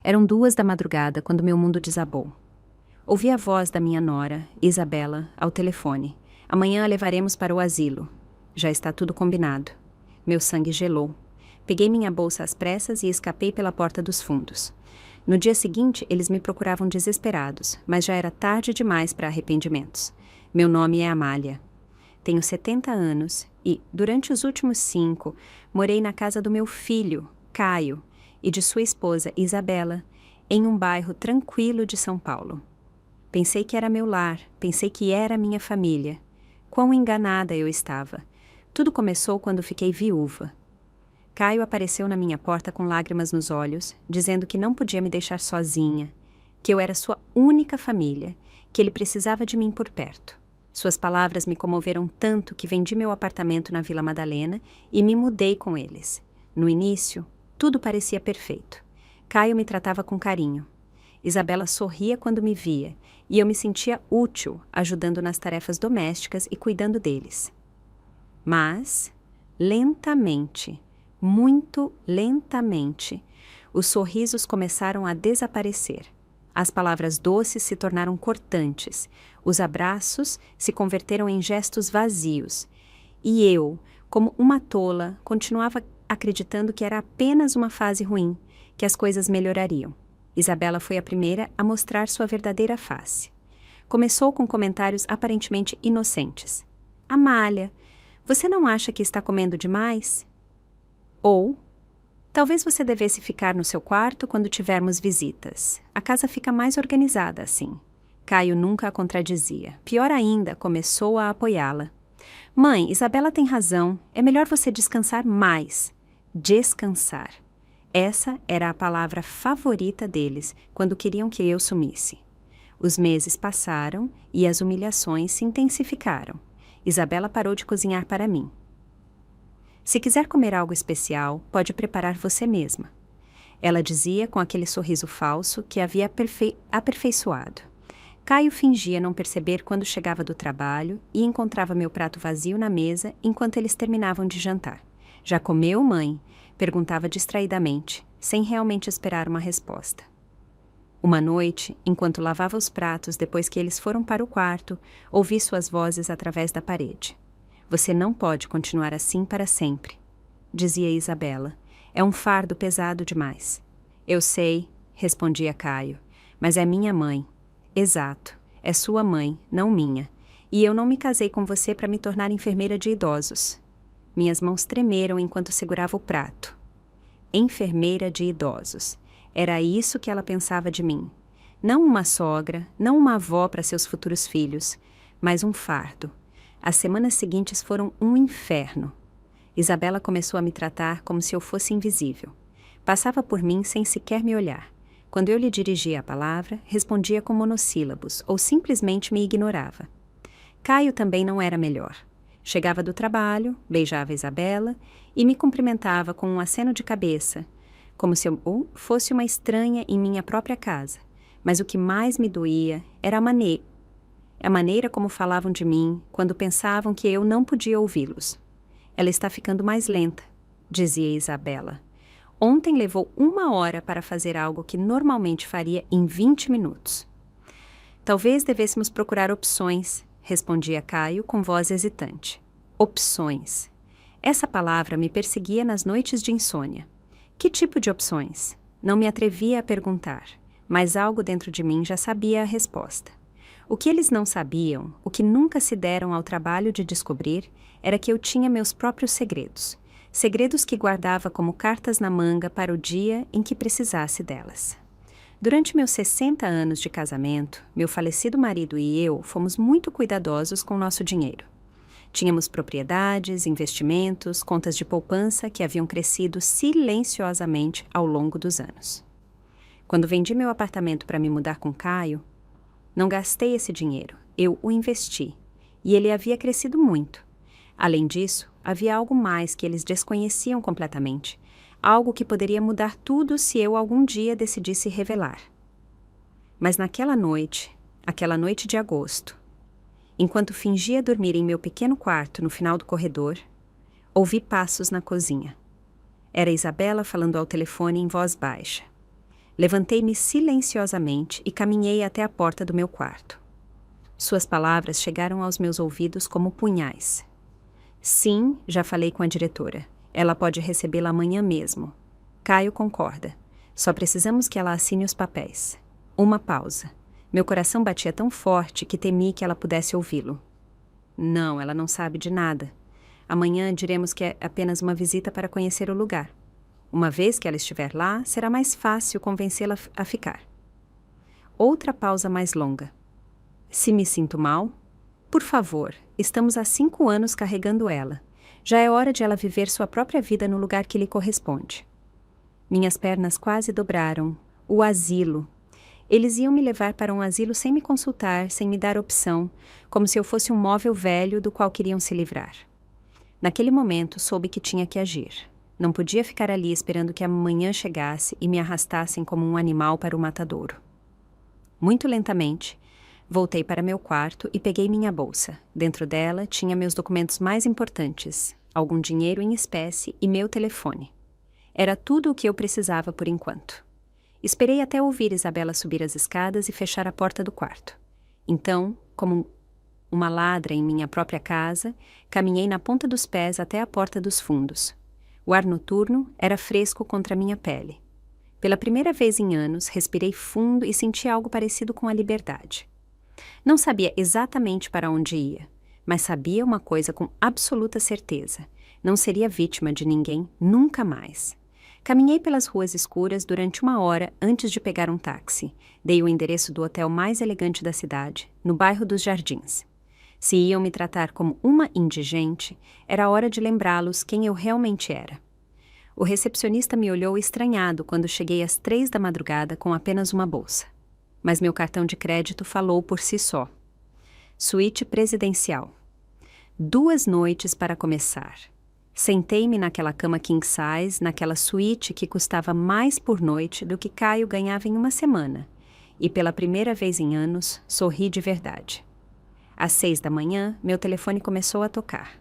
Eram 2 da madrugada quando meu mundo desabou. Ouvi a voz da minha nora, Isabela, ao telefone. Amanhã a levaremos para o asilo. Já está tudo combinado. Meu sangue gelou. Peguei minha bolsa às pressas e escapei pela porta dos fundos. No dia seguinte, eles me procuravam desesperados, mas já era tarde demais para arrependimentos. Meu nome é Amália. Tenho 70 anos e, durante os últimos 5, morei na casa do meu filho, Caio, e de sua esposa, Isabela, em um bairro tranquilo de São Paulo. Pensei que era meu lar, pensei que era minha família. Quão enganada eu estava. Tudo começou quando fiquei viúva. Caio apareceu na minha porta com lágrimas nos olhos, dizendo que não podia me deixar sozinha, que eu era sua única família, que ele precisava de mim por perto. Suas palavras me comoveram tanto que vendi meu apartamento na Vila Madalena e me mudei com eles. No início, tudo parecia perfeito. Caio me tratava com carinho. Isabela sorria quando me via, e eu me sentia útil, ajudando nas tarefas domésticas e cuidando deles. Mas, lentamente, muito lentamente, os sorrisos começaram a desaparecer. As palavras doces se tornaram cortantes, os abraços se converteram em gestos vazios, e eu, como uma tola, continuava acreditando que era apenas uma fase ruim, que as coisas melhorariam. Isabela foi a primeira a mostrar sua verdadeira face. Começou com comentários aparentemente inocentes. Amália, você não acha que está comendo demais? Ou, talvez você devesse ficar no seu quarto quando tivermos visitas. A casa fica mais organizada assim. Caio nunca a contradizia. Pior ainda, começou a apoiá-la. Mãe, Isabela tem razão. É melhor você descansar mais. Descansar. Essa era a palavra favorita deles quando queriam que eu sumisse. Os meses passaram e as humilhações se intensificaram. Isabela parou de cozinhar para mim. Se quiser comer algo especial, pode preparar você mesma. Ela dizia com aquele sorriso falso que havia aperfeiçoado. Caio fingia não perceber quando chegava do trabalho e encontrava meu prato vazio na mesa enquanto eles terminavam de jantar. Já comeu, mãe? Perguntava distraidamente, sem realmente esperar uma resposta. Uma noite, enquanto lavava os pratos depois que eles foram para o quarto, ouvi suas vozes através da parede. Você não pode continuar assim para sempre, dizia Isabela. É um fardo pesado demais. Eu sei, respondia Caio, mas é minha mãe. Exato, é sua mãe, não minha. E eu não me casei com você para me tornar enfermeira de idosos. Minhas mãos tremeram enquanto segurava o prato. Enfermeira de idosos. Era isso que ela pensava de mim. Não uma sogra, não uma avó para seus futuros filhos, mas um fardo. As semanas seguintes foram um inferno. Isabela começou a me tratar como se eu fosse invisível. Passava por mim sem sequer me olhar. Quando eu lhe dirigia a palavra, respondia com monossílabos ou simplesmente me ignorava. Caio também não era melhor. Chegava do trabalho, beijava Isabela e me cumprimentava com um aceno de cabeça, como se eu fosse uma estranha em minha própria casa. Mas o que mais me doía era a maneira como falavam de mim quando pensavam que eu não podia ouvi-los. Ela está ficando mais lenta, dizia Isabela. Ontem levou 1 hora para fazer algo que normalmente faria em 20 minutos. Talvez devêssemos procurar opções, respondia Caio com voz hesitante. Opções. Essa palavra me perseguia nas noites de insônia. Que tipo de opções? Não me atrevia a perguntar, mas algo dentro de mim já sabia a resposta. O que eles não sabiam, o que nunca se deram ao trabalho de descobrir, era que eu tinha meus próprios segredos. Segredos que guardava como cartas na manga para o dia em que precisasse delas. Durante meus 60 anos de casamento, meu falecido marido e eu fomos muito cuidadosos com nosso dinheiro. Tínhamos propriedades, investimentos, contas de poupança que haviam crescido silenciosamente ao longo dos anos. Quando vendi meu apartamento para me mudar com Caio, não gastei esse dinheiro, eu o investi, e ele havia crescido muito. Além disso, havia algo mais que eles desconheciam completamente, algo que poderia mudar tudo se eu algum dia decidisse revelar. Mas aquela noite de agosto, enquanto fingia dormir em meu pequeno quarto no final do corredor, ouvi passos na cozinha. Era Isabela falando ao telefone em voz baixa. Levantei-me silenciosamente e caminhei até a porta do meu quarto. Suas palavras chegaram aos meus ouvidos como punhais. Sim, já falei com a diretora. Ela pode recebê-la amanhã mesmo. Caio concorda. Só precisamos que ela assine os papéis. Uma pausa. Meu coração batia tão forte que temi que ela pudesse ouvi-lo. Não, ela não sabe de nada. Amanhã diremos que é apenas uma visita para conhecer o lugar. Uma vez que ela estiver lá, será mais fácil convencê-la a ficar. Outra pausa mais longa. Se me sinto mal? Por favor, estamos há 5 anos carregando ela. Já é hora de ela viver sua própria vida no lugar que lhe corresponde. Minhas pernas quase dobraram. O asilo. Eles iam me levar para um asilo sem me consultar, sem me dar opção, como se eu fosse um móvel velho do qual queriam se livrar. Naquele momento, soube que tinha que agir. Não podia ficar ali esperando que a manhã chegasse e me arrastassem como um animal para o matadouro. Muito lentamente, voltei para meu quarto e peguei minha bolsa. Dentro dela tinha meus documentos mais importantes, algum dinheiro em espécie e meu telefone. Era tudo o que eu precisava por enquanto. Esperei até ouvir Isabela subir as escadas e fechar a porta do quarto. Então, como uma ladra em minha própria casa, caminhei na ponta dos pés até a porta dos fundos. O ar noturno era fresco contra minha pele. Pela primeira vez em anos, respirei fundo e senti algo parecido com a liberdade. Não sabia exatamente para onde ia, mas sabia uma coisa com absoluta certeza. Não seria vítima de ninguém, nunca mais. Caminhei pelas ruas escuras durante 1 hora antes de pegar um táxi. Dei o endereço do hotel mais elegante da cidade, no bairro dos Jardins. Se iam me tratar como uma indigente, era hora de lembrá-los quem eu realmente era. O recepcionista me olhou estranhado quando cheguei às 3 da madrugada com apenas uma bolsa. Mas meu cartão de crédito falou por si só. Suíte presidencial. 2 noites para começar. Sentei-me naquela cama king size, naquela suíte que custava mais por noite do que Caio ganhava em uma semana. E pela primeira vez em anos, sorri de verdade. Às 6 da manhã, meu telefone começou a tocar.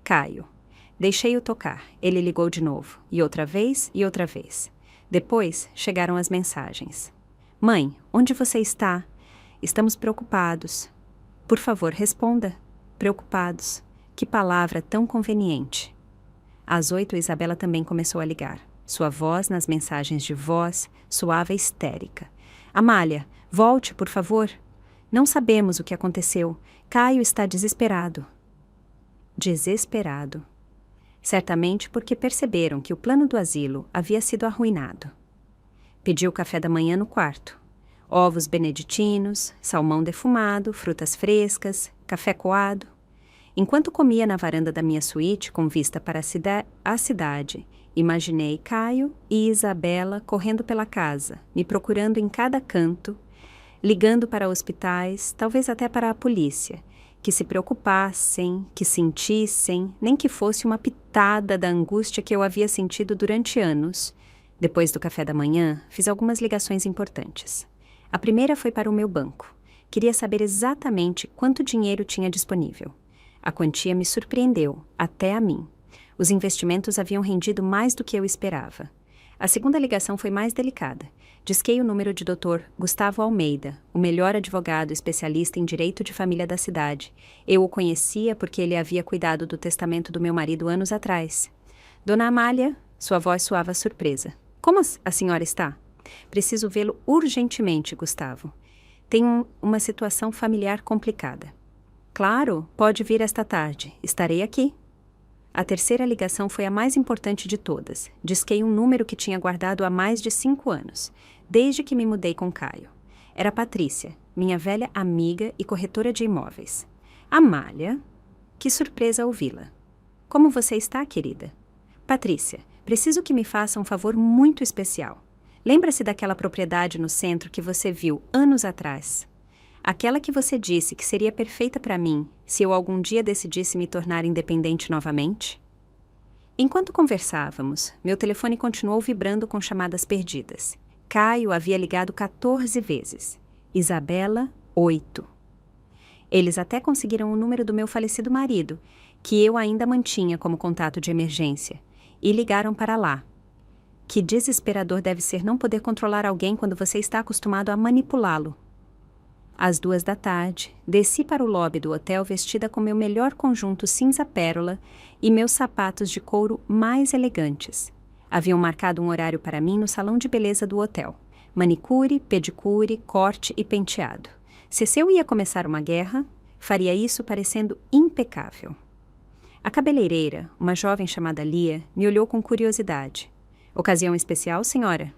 Caio. Deixei-o tocar. Ele ligou de novo. E outra vez, e outra vez. Depois, chegaram as mensagens. Mãe, onde você está? Estamos preocupados. Por favor, responda. Preocupados. Que palavra tão conveniente. Às 8, Isabela também começou a ligar. Sua voz nas mensagens de voz soava histérica. Amália, volte, por favor. Não sabemos o que aconteceu. Caio está desesperado. Desesperado. Certamente porque perceberam que o plano do asilo havia sido arruinado. Pediu café da manhã no quarto. Ovos beneditinos, salmão defumado, frutas frescas, café coado. Enquanto comia na varanda da minha suíte com vista para a cidade, imaginei Caio e Isabela correndo pela casa, me procurando em cada canto, ligando para hospitais, talvez até para a polícia, que se preocupassem, que sentissem, nem que fosse uma pitada da angústia que eu havia sentido durante anos. Depois do café da manhã, fiz algumas ligações importantes. A primeira foi para o meu banco. Queria saber exatamente quanto dinheiro tinha disponível. A quantia me surpreendeu, até a mim. Os investimentos haviam rendido mais do que eu esperava. A segunda ligação foi mais delicada. Disquei o número de Dr. Gustavo Almeida, o melhor advogado especialista em direito de família da cidade. Eu o conhecia porque ele havia cuidado do testamento do meu marido anos atrás. Dona Amália, sua voz soava surpresa. Como a senhora está? Preciso vê-lo urgentemente, Gustavo. Tenho uma situação familiar complicada. Claro, pode vir esta tarde. Estarei aqui. A terceira ligação foi a mais importante de todas. Disquei um número que tinha guardado há mais de 5 anos, desde que me mudei com Caio. Era Patrícia, minha velha amiga e corretora de imóveis. Amália, que surpresa ouvi-la. Como você está, querida? Patrícia, preciso que me faça um favor muito especial. Lembra-se daquela propriedade no centro que você viu anos atrás? Aquela que você disse que seria perfeita para mim se eu algum dia decidisse me tornar independente novamente? Enquanto conversávamos, meu telefone continuou vibrando com chamadas perdidas. Caio havia ligado 14 vezes. Isabela, 8. Eles até conseguiram o número do meu falecido marido, que eu ainda mantinha como contato de emergência, e ligaram para lá. Que desesperador deve ser não poder controlar alguém quando você está acostumado a manipulá-lo. Às 2 da tarde, desci para o lobby do hotel vestida com meu melhor conjunto cinza pérola e meus sapatos de couro mais elegantes. Haviam marcado um horário para mim no salão de beleza do hotel. Manicure, pedicure, corte e penteado. Se eu ia começar uma guerra, faria isso parecendo impecável. A cabeleireira, uma jovem chamada Lia, me olhou com curiosidade. Ocasião especial, senhora?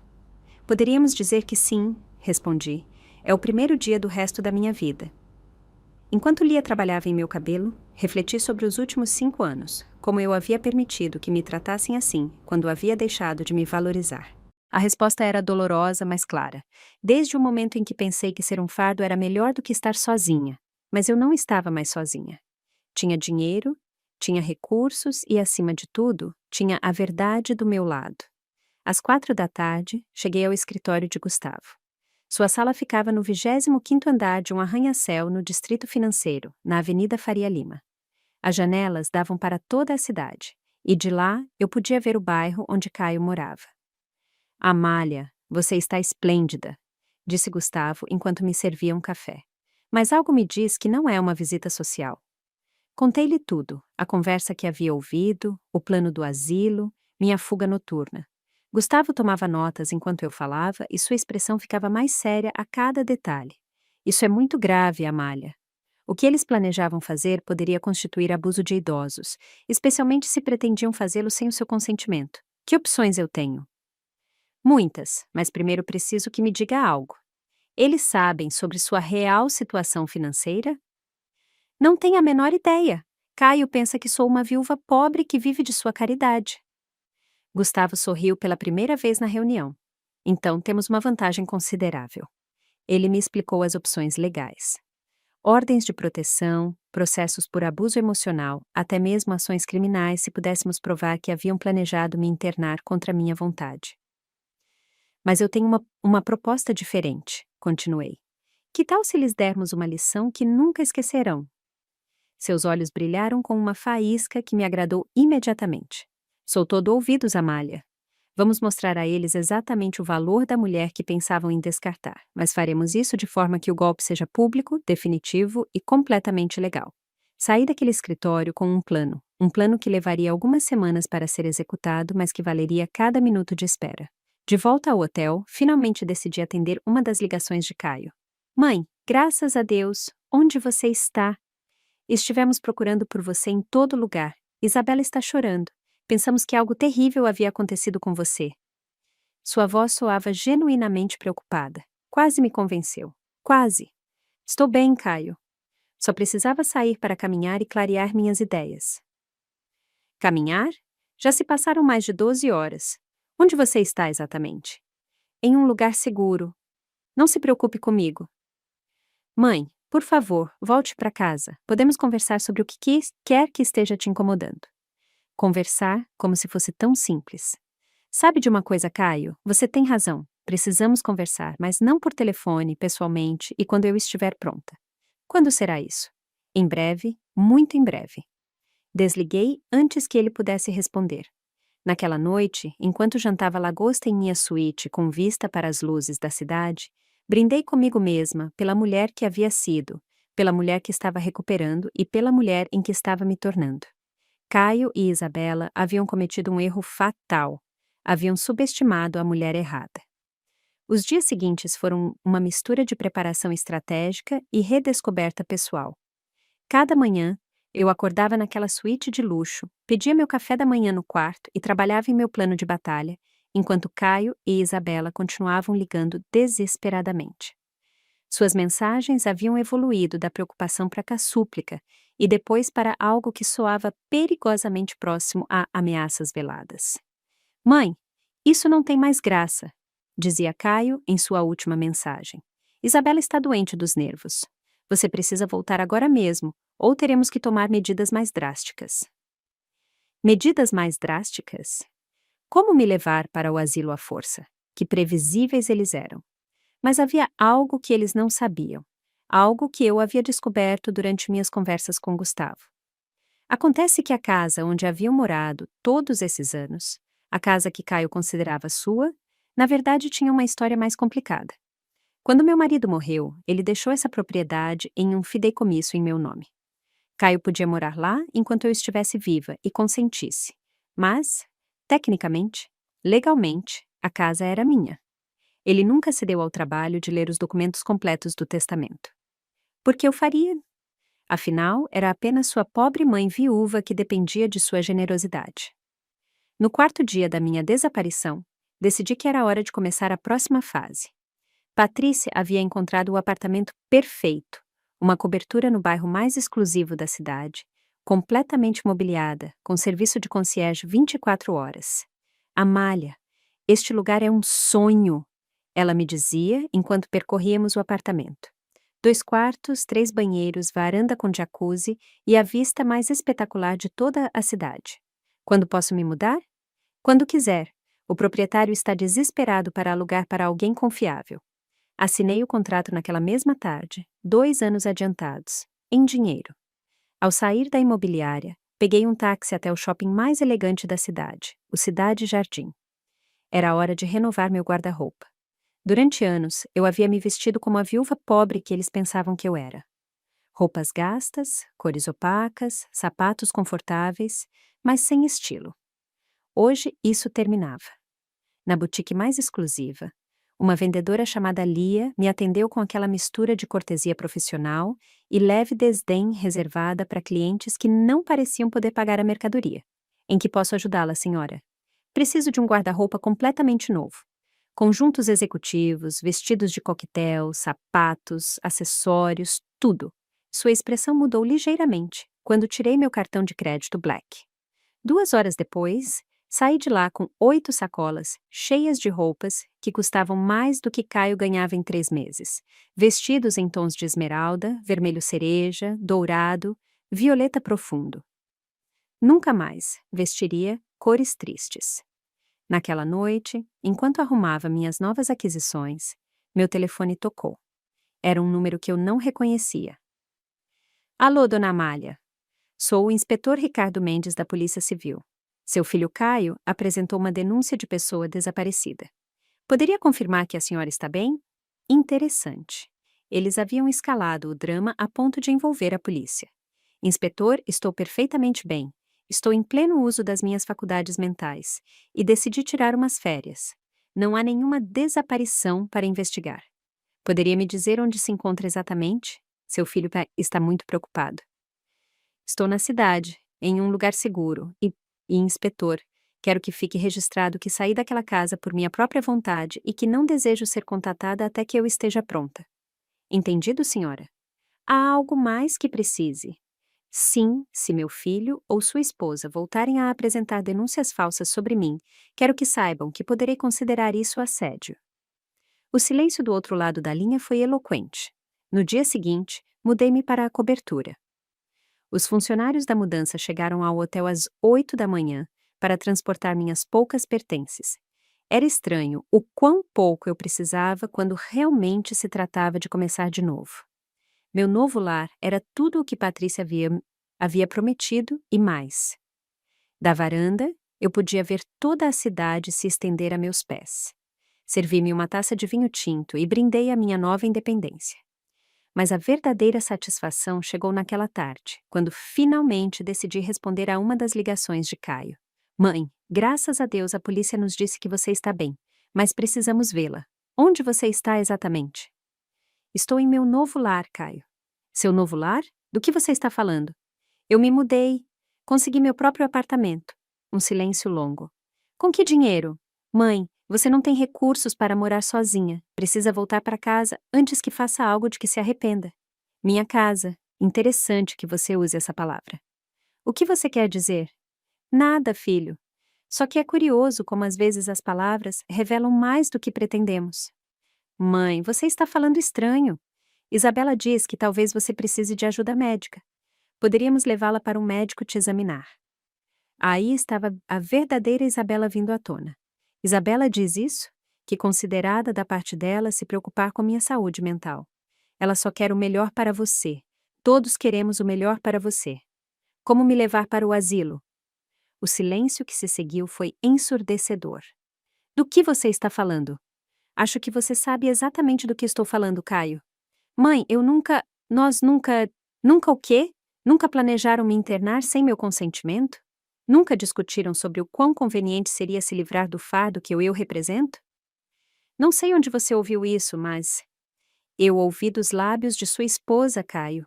Poderíamos dizer que sim, respondi. É o primeiro dia do resto da minha vida. Enquanto Lia trabalhava em meu cabelo, refleti sobre os últimos 5 anos, como eu havia permitido que me tratassem assim, quando havia deixado de me valorizar. A resposta era dolorosa, mas clara. Desde o momento em que pensei que ser um fardo era melhor do que estar sozinha. Mas eu não estava mais sozinha. Tinha dinheiro, tinha recursos e, acima de tudo, tinha a verdade do meu lado. Às 4 da tarde, cheguei ao escritório de Gustavo. Sua sala ficava no 25º andar de um arranha-céu no Distrito Financeiro, na Avenida Faria Lima. As janelas davam para toda a cidade, e de lá eu podia ver o bairro onde Caio morava. Amália, você está esplêndida, disse Gustavo enquanto me servia um café. Mas algo me diz que não é uma visita social. Contei-lhe tudo, a conversa que havia ouvido, o plano do asilo, minha fuga noturna. Gustavo tomava notas enquanto eu falava e sua expressão ficava mais séria a cada detalhe. Isso é muito grave, Amália. O que eles planejavam fazer poderia constituir abuso de idosos, especialmente se pretendiam fazê-lo sem o seu consentimento. Que opções eu tenho? Muitas, mas primeiro preciso que me diga algo. Eles sabem sobre sua real situação financeira? Não tenho a menor ideia. Caio pensa que sou uma viúva pobre que vive de sua caridade. Gustavo sorriu pela primeira vez na reunião. Então temos uma vantagem considerável. Ele me explicou as opções legais. Ordens de proteção, processos por abuso emocional, até mesmo ações criminais se pudéssemos provar que haviam planejado me internar contra minha vontade. Mas eu tenho uma proposta diferente, continuei. Que tal se lhes dermos uma lição que nunca esquecerão? Seus olhos brilharam com uma faísca que me agradou imediatamente. Sou todo ouvidos, Amália. Vamos mostrar a eles exatamente o valor da mulher que pensavam em descartar, mas faremos isso de forma que o golpe seja público, definitivo e completamente legal. Saí daquele escritório com um plano que levaria algumas semanas para ser executado, mas que valeria cada minuto de espera. De volta ao hotel, finalmente decidi atender uma das ligações de Caio. Mãe, graças a Deus, onde você está? Estivemos procurando por você em todo lugar. Isabela está chorando. Pensamos que algo terrível havia acontecido com você. Sua voz soava genuinamente preocupada. Quase me convenceu. Quase. Estou bem, Caio. Só precisava sair para caminhar e clarear minhas ideias. Caminhar? Já se passaram mais de 12 horas. Onde você está exatamente? Em um lugar seguro. Não se preocupe comigo. Mãe, por favor, volte para casa. Podemos conversar sobre o que quer que esteja te incomodando. Conversar como se fosse tão simples. Sabe de uma coisa, Caio? Você tem razão. Precisamos conversar, mas não por telefone, pessoalmente e quando eu estiver pronta. Quando será isso? Em breve, muito em breve. Desliguei antes que ele pudesse responder. Naquela noite, enquanto jantava lagosta em minha suíte com vista para as luzes da cidade, brindei comigo mesma pela mulher que havia sido, pela mulher que estava recuperando e pela mulher em que estava me tornando. Caio e Isabela haviam cometido um erro fatal. Haviam subestimado a mulher errada. Os dias seguintes foram uma mistura de preparação estratégica e redescoberta pessoal. Cada manhã, eu acordava naquela suíte de luxo, pedia meu café da manhã no quarto e trabalhava em meu plano de batalha, enquanto Caio e Isabela continuavam ligando desesperadamente. Suas mensagens haviam evoluído da preocupação para a súplica e depois para algo que soava perigosamente próximo a ameaças veladas. Mãe, isso não tem mais graça, dizia Caio em sua última mensagem. Isabela está doente dos nervos. Você precisa voltar agora mesmo, ou teremos que tomar medidas mais drásticas. Medidas mais drásticas? Como me levar para o asilo à força? Que previsíveis eles eram. Mas havia algo que eles não sabiam, algo que eu havia descoberto durante minhas conversas com Gustavo. Acontece que a casa onde haviam morado todos esses anos A casa que Caio considerava sua, na verdade tinha uma história mais complicada. Quando meu marido morreu, ele deixou essa propriedade em um fideicomisso em meu nome. Caio podia morar lá enquanto eu estivesse viva e consentisse. Mas, tecnicamente, legalmente, a casa era minha. Ele nunca se deu ao trabalho de ler os documentos completos do testamento. Por que eu faria? Afinal, era apenas sua pobre mãe viúva que dependia de sua generosidade. No quarto dia da minha desaparição, decidi que era hora de começar a próxima fase. Patrícia havia encontrado o apartamento perfeito, uma cobertura no bairro mais exclusivo da cidade, completamente mobiliada, com serviço de concierge 24 horas. Amália, este lugar é um sonho, ela me dizia enquanto percorríamos o apartamento. 2 quartos, 3 banheiros, varanda com jacuzzi e a vista mais espetacular de toda a cidade. Quando posso me mudar? Quando quiser. O proprietário está desesperado para alugar para alguém confiável. Assinei o contrato naquela mesma tarde, 2 anos adiantados, em dinheiro. Ao sair da imobiliária, peguei um táxi até o shopping mais elegante da cidade, o Cidade Jardim. Era hora de renovar meu guarda-roupa. Durante anos, eu havia me vestido como a viúva pobre que eles pensavam que eu era. Roupas gastas, cores opacas, sapatos confortáveis, mas sem estilo. Hoje, isso terminava. Na boutique mais exclusiva, uma vendedora chamada Lia me atendeu com aquela mistura de cortesia profissional e leve desdém reservada para clientes que não pareciam poder pagar a mercadoria. Em que posso ajudá-la, senhora? Preciso de um guarda-roupa completamente novo. Conjuntos executivos, vestidos de coquetel, sapatos, acessórios, tudo. Sua expressão mudou ligeiramente quando tirei meu cartão de crédito Black. 2 horas depois, saí de lá com 8 sacolas, cheias de roupas, que custavam mais do que Caio ganhava em 3 meses. Vestidos em tons de esmeralda, vermelho cereja, dourado, violeta profundo. Nunca mais vestiria cores tristes. Naquela noite, enquanto arrumava minhas novas aquisições, meu telefone tocou. Era um número que eu não reconhecia. Alô, dona Amália. Sou o inspetor Ricardo Mendes da Polícia Civil. Seu filho Caio apresentou uma denúncia de pessoa desaparecida. Poderia confirmar que a senhora está bem? Interessante. Eles haviam escalado o drama a ponto de envolver a polícia. Inspetor, estou perfeitamente bem. Estou em pleno uso das minhas faculdades mentais e decidi tirar umas férias. Não há nenhuma desaparição para investigar. Poderia me dizer onde se encontra exatamente? Seu filho está muito preocupado. Estou na cidade, em um lugar seguro, e inspetor, quero que fique registrado que saí daquela casa por minha própria vontade e que não desejo ser contatada até que eu esteja pronta. Entendido, senhora? Há algo mais que precise. Sim, se meu filho ou sua esposa voltarem a apresentar denúncias falsas sobre mim, quero que saibam que poderei considerar isso assédio. O silêncio do outro lado da linha foi eloquente. No dia seguinte, mudei-me para a cobertura. Os funcionários da mudança chegaram ao hotel às 8 da manhã para transportar minhas poucas pertences. Era estranho o quão pouco eu precisava quando realmente se tratava de começar de novo. Meu novo lar era tudo o que Patrícia havia prometido e mais. Da varanda, eu podia ver toda a cidade se estender a meus pés. Servi-me uma taça de vinho tinto e brindei a minha nova independência. Mas a verdadeira satisfação chegou naquela tarde, quando finalmente decidi responder a uma das ligações de Caio. Mãe, graças a Deus a polícia nos disse que você está bem, mas precisamos vê-la. Onde você está exatamente? Estou em meu novo lar, Caio. Seu novo lar? Do que você está falando? Eu me mudei. Consegui meu próprio apartamento. Um silêncio longo. Com que dinheiro? Mãe, você não tem recursos para morar sozinha. Precisa voltar para casa antes que faça algo de que se arrependa. Minha casa. Interessante que você use essa palavra. O que você quer dizer? Nada, filho. Só que é curioso como às vezes as palavras revelam mais do que pretendemos. Mãe, você está falando estranho. Isabela diz que talvez você precise de ajuda médica. Poderíamos levá-la para um médico te examinar. Aí estava a verdadeira Isabela vindo à tona. Isabela diz isso? Que considerada da parte dela se preocupar com minha saúde mental. Ela só quer o melhor para você. Todos queremos o melhor para você. Como me levar para o asilo? O silêncio que se seguiu foi ensurdecedor. Do que você está falando? Acho que você sabe exatamente do que estou falando, Caio. Mãe, nós nunca o quê? Nunca planejaram me internar sem meu consentimento? Nunca discutiram sobre o quão conveniente seria se livrar do fardo que eu represento? Não sei onde você ouviu isso, mas eu ouvi dos lábios de sua esposa, Caio.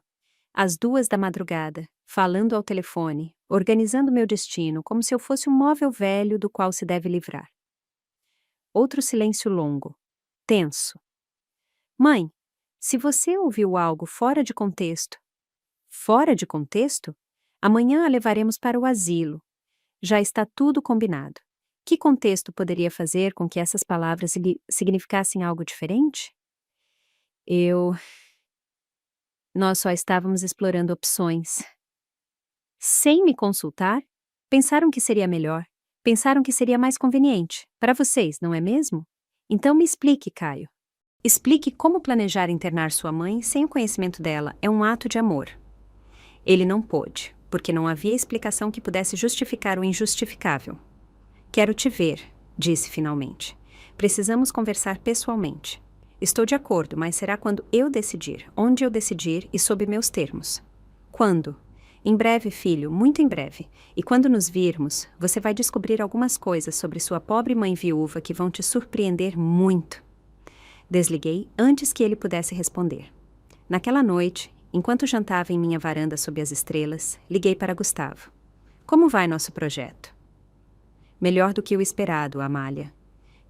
Às 2 da madrugada, falando ao telefone, organizando meu destino como se eu fosse um móvel velho do qual se deve livrar. Outro silêncio longo, tenso. Mãe, se você ouviu algo fora de contexto. Fora de contexto? Amanhã a levaremos para o asilo. Já está tudo combinado. Que contexto poderia fazer com que essas palavras significassem algo diferente? Nós só estávamos explorando opções. Sem me consultar? Pensaram que seria melhor. Pensaram que seria mais conveniente. Para vocês, não é mesmo? Então me explique, Caio. Explique como planejar internar sua mãe sem o conhecimento dela é um ato de amor. Ele não pôde, porque não havia explicação que pudesse justificar o injustificável. Quero te ver, disse finalmente. Precisamos conversar pessoalmente. Estou de acordo, mas será quando eu decidir, onde eu decidir e sob meus termos. Quando? Em breve, filho, muito em breve. E quando nos virmos, você vai descobrir algumas coisas sobre sua pobre mãe viúva que vão te surpreender muito. Desliguei antes que ele pudesse responder. Naquela noite, enquanto jantava em minha varanda sob as estrelas, liguei para Gustavo. Como vai nosso projeto? Melhor do que o esperado, Amália.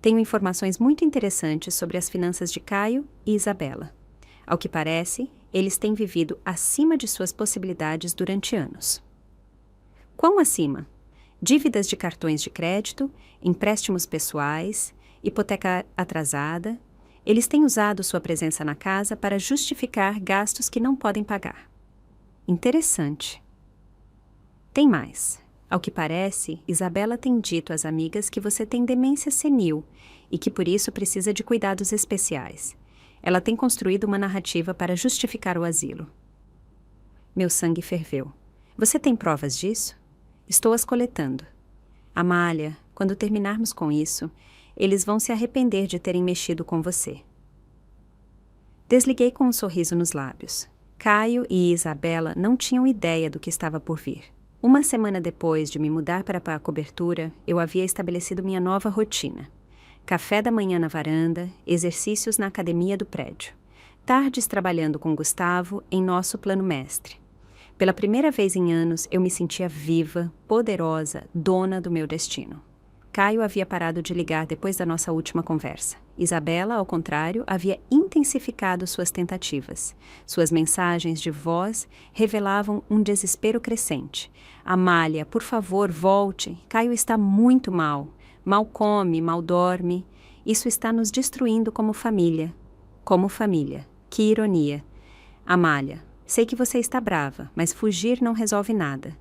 Tenho informações muito interessantes sobre as finanças de Caio e Isabela. Ao que parece, eles têm vivido acima de suas possibilidades durante anos. Quão acima? Dívidas de cartões de crédito, empréstimos pessoais, hipoteca atrasada. Eles têm usado sua presença na casa para justificar gastos que não podem pagar. Interessante. Tem mais. Ao que parece, Isabela tem dito às amigas que você tem demência senil e que por isso precisa de cuidados especiais. Ela tem construído uma narrativa para justificar o asilo. Meu sangue ferveu. Você tem provas disso? Estou as coletando. Amália, quando terminarmos com isso, eles vão se arrepender de terem mexido com você. Desliguei com um sorriso nos lábios. Caio e Isabela não tinham ideia do que estava por vir. Uma semana depois de me mudar para a cobertura, eu havia estabelecido minha nova rotina. Café da manhã na varanda, exercícios na academia do prédio. Tardes trabalhando com Gustavo em nosso plano mestre. Pela primeira vez em anos, eu me sentia viva, poderosa, dona do meu destino. Caio havia parado de ligar depois da nossa última conversa. Isabela, ao contrário, havia intensificado suas tentativas. Suas mensagens de voz revelavam um desespero crescente. Amália, por favor, volte. Caio está muito mal. Mal come, mal dorme. Isso está nos destruindo como família. Como família. Que ironia. Amália, sei que você está brava, mas fugir não resolve nada.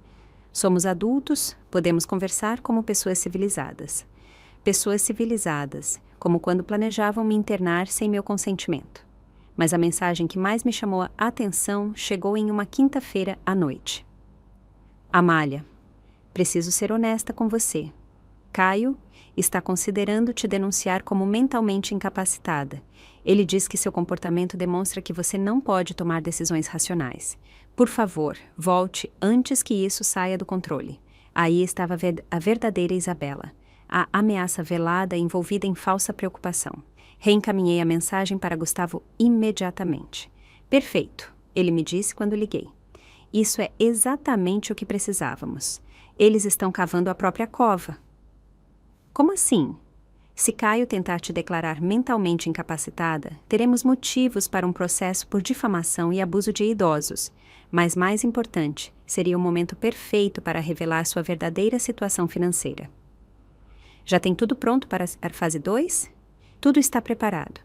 Somos adultos, podemos conversar como pessoas civilizadas. Pessoas civilizadas, como quando planejavam me internar sem meu consentimento. Mas a mensagem que mais me chamou a atenção chegou em uma quinta-feira à noite. Amália, preciso ser honesta com você. Caio está considerando te denunciar como mentalmente incapacitada. Ele diz que seu comportamento demonstra que você não pode tomar decisões racionais. Por favor, volte antes que isso saia do controle. Aí estava a verdadeira Isabela, a ameaça velada envolvida em falsa preocupação. Reencaminhei a mensagem para Gustavo imediatamente. Perfeito, ele me disse quando liguei. Isso é exatamente o que precisávamos. Eles estão cavando a própria cova. Como assim? Se Caio tentar te declarar mentalmente incapacitada, teremos motivos para um processo por difamação e abuso de idosos. Mas mais importante, seria o momento perfeito para revelar sua verdadeira situação financeira. Já tem tudo pronto para a fase 2? Tudo está preparado.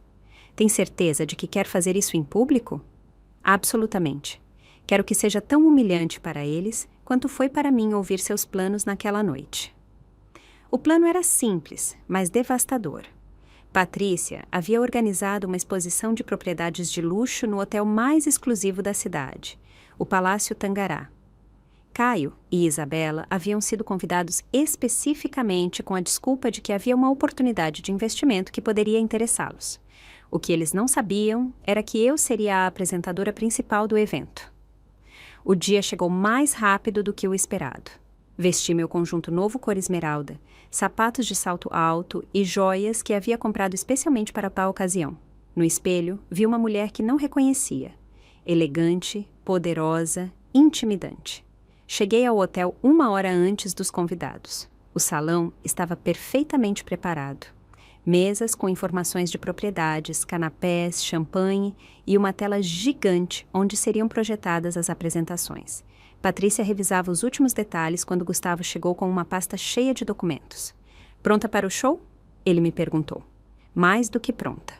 Tem certeza de que quer fazer isso em público? Absolutamente. Quero que seja tão humilhante para eles quanto foi para mim ouvir seus planos naquela noite. O plano era simples, mas devastador. Patrícia havia organizado uma exposição de propriedades de luxo no hotel mais exclusivo da cidade, o Palácio Tangará. Caio e Isabela haviam sido convidados especificamente com a desculpa de que havia uma oportunidade de investimento que poderia interessá-los. O que eles não sabiam era que eu seria a apresentadora principal do evento. O dia chegou mais rápido do que o esperado. Vesti meu conjunto novo cor esmeralda, sapatos de salto alto e joias que havia comprado especialmente para tal ocasião. No espelho, vi uma mulher que não reconhecia. Elegante, poderosa, intimidante. Cheguei ao hotel 1 hora antes dos convidados. O salão estava perfeitamente preparado. Mesas com informações de propriedades, canapés, champanhe e uma tela gigante onde seriam projetadas as apresentações. Patrícia revisava os últimos detalhes quando Gustavo chegou com uma pasta cheia de documentos. Pronta para o show? Ele me perguntou. Mais do que pronta.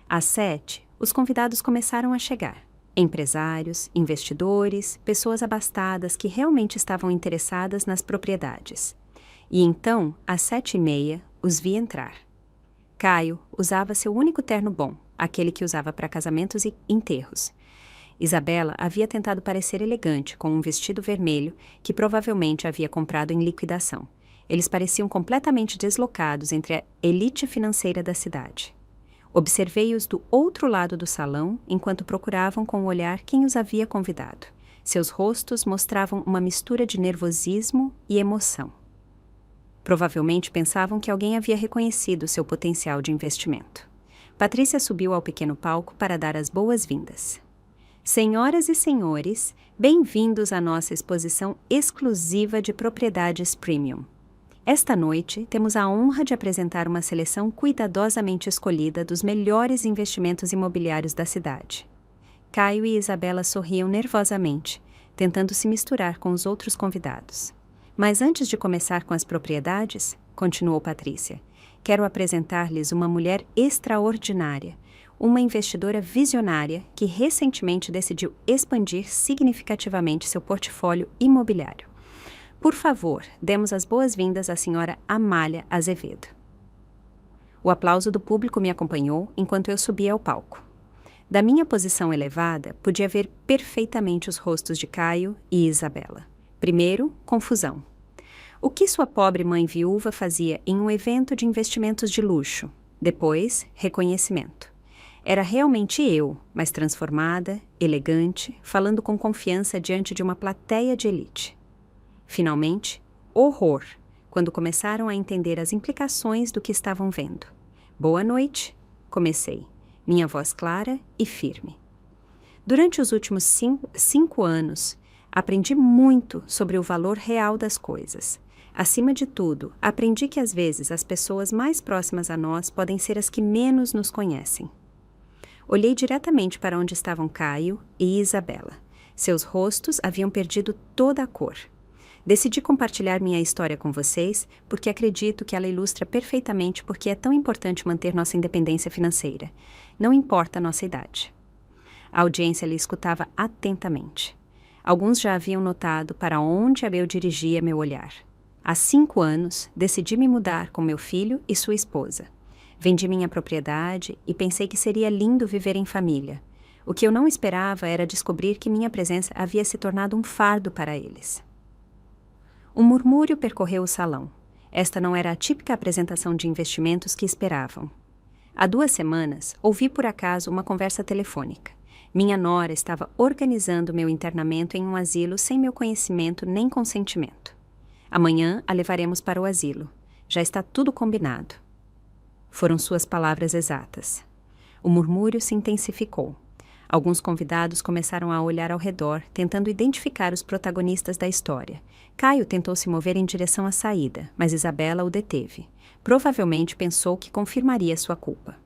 Às 7, os convidados começaram a chegar. Empresários, investidores, pessoas abastadas que realmente estavam interessadas nas propriedades. E então, às 7h30, os vi entrar. Caio usava seu único terno bom, aquele que usava para casamentos e enterros. Isabela havia tentado parecer elegante com um vestido vermelho que provavelmente havia comprado em liquidação. Eles pareciam completamente deslocados entre a elite financeira da cidade. Observei-os do outro lado do salão enquanto procuravam com o olhar quem os havia convidado. Seus rostos mostravam uma mistura de nervosismo e emoção. Provavelmente pensavam que alguém havia reconhecido seu potencial de investimento. Patrícia subiu ao pequeno palco para dar as boas-vindas. Senhoras e senhores, bem-vindos à nossa exposição exclusiva de propriedades premium. Esta noite, temos a honra de apresentar uma seleção cuidadosamente escolhida dos melhores investimentos imobiliários da cidade. Caio e Isabela sorriam nervosamente, tentando se misturar com os outros convidados. Mas antes de começar com as propriedades, continuou Patrícia, quero apresentar-lhes uma mulher extraordinária, uma investidora visionária que recentemente decidiu expandir significativamente seu portfólio imobiliário. Por favor, demos as boas-vindas à senhora Amália Azevedo. O aplauso do público me acompanhou enquanto eu subia ao palco. Da minha posição elevada, podia ver perfeitamente os rostos de Caio e Isabela. Primeiro, confusão. O que sua pobre mãe viúva fazia em um evento de investimentos de luxo? Depois, reconhecimento. Era realmente eu, mas transformada, elegante, falando com confiança diante de uma plateia de elite. Finalmente, horror, quando começaram a entender as implicações do que estavam vendo. Boa noite, comecei, minha voz clara e firme. Durante os últimos 5 anos, aprendi muito sobre o valor real das coisas. Acima de tudo, aprendi que às vezes as pessoas mais próximas a nós podem ser as que menos nos conhecem. Olhei diretamente para onde estavam Caio e Isabela. Seus rostos haviam perdido toda a cor. Decidi compartilhar minha história com vocês porque acredito que ela ilustra perfeitamente por que é tão importante manter nossa independência financeira. Não importa a nossa idade. A audiência lhe escutava atentamente. Alguns já haviam notado para onde eu dirigia meu olhar. Há 5 anos, decidi me mudar com meu filho e sua esposa. Vendi minha propriedade e pensei que seria lindo viver em família. O que eu não esperava era descobrir que minha presença havia se tornado um fardo para eles. Um murmúrio percorreu o salão. Esta não era a típica apresentação de investimentos que esperavam. Há 2 semanas, ouvi por acaso uma conversa telefônica. Minha nora estava organizando meu internamento em um asilo sem meu conhecimento nem consentimento. Amanhã a levaremos para o asilo. Já está tudo combinado. Foram suas palavras exatas. O murmúrio se intensificou. Alguns convidados começaram a olhar ao redor, tentando identificar os protagonistas da história. Caio tentou se mover em direção à saída, mas Isabela o deteve. Provavelmente pensou que confirmaria sua culpa.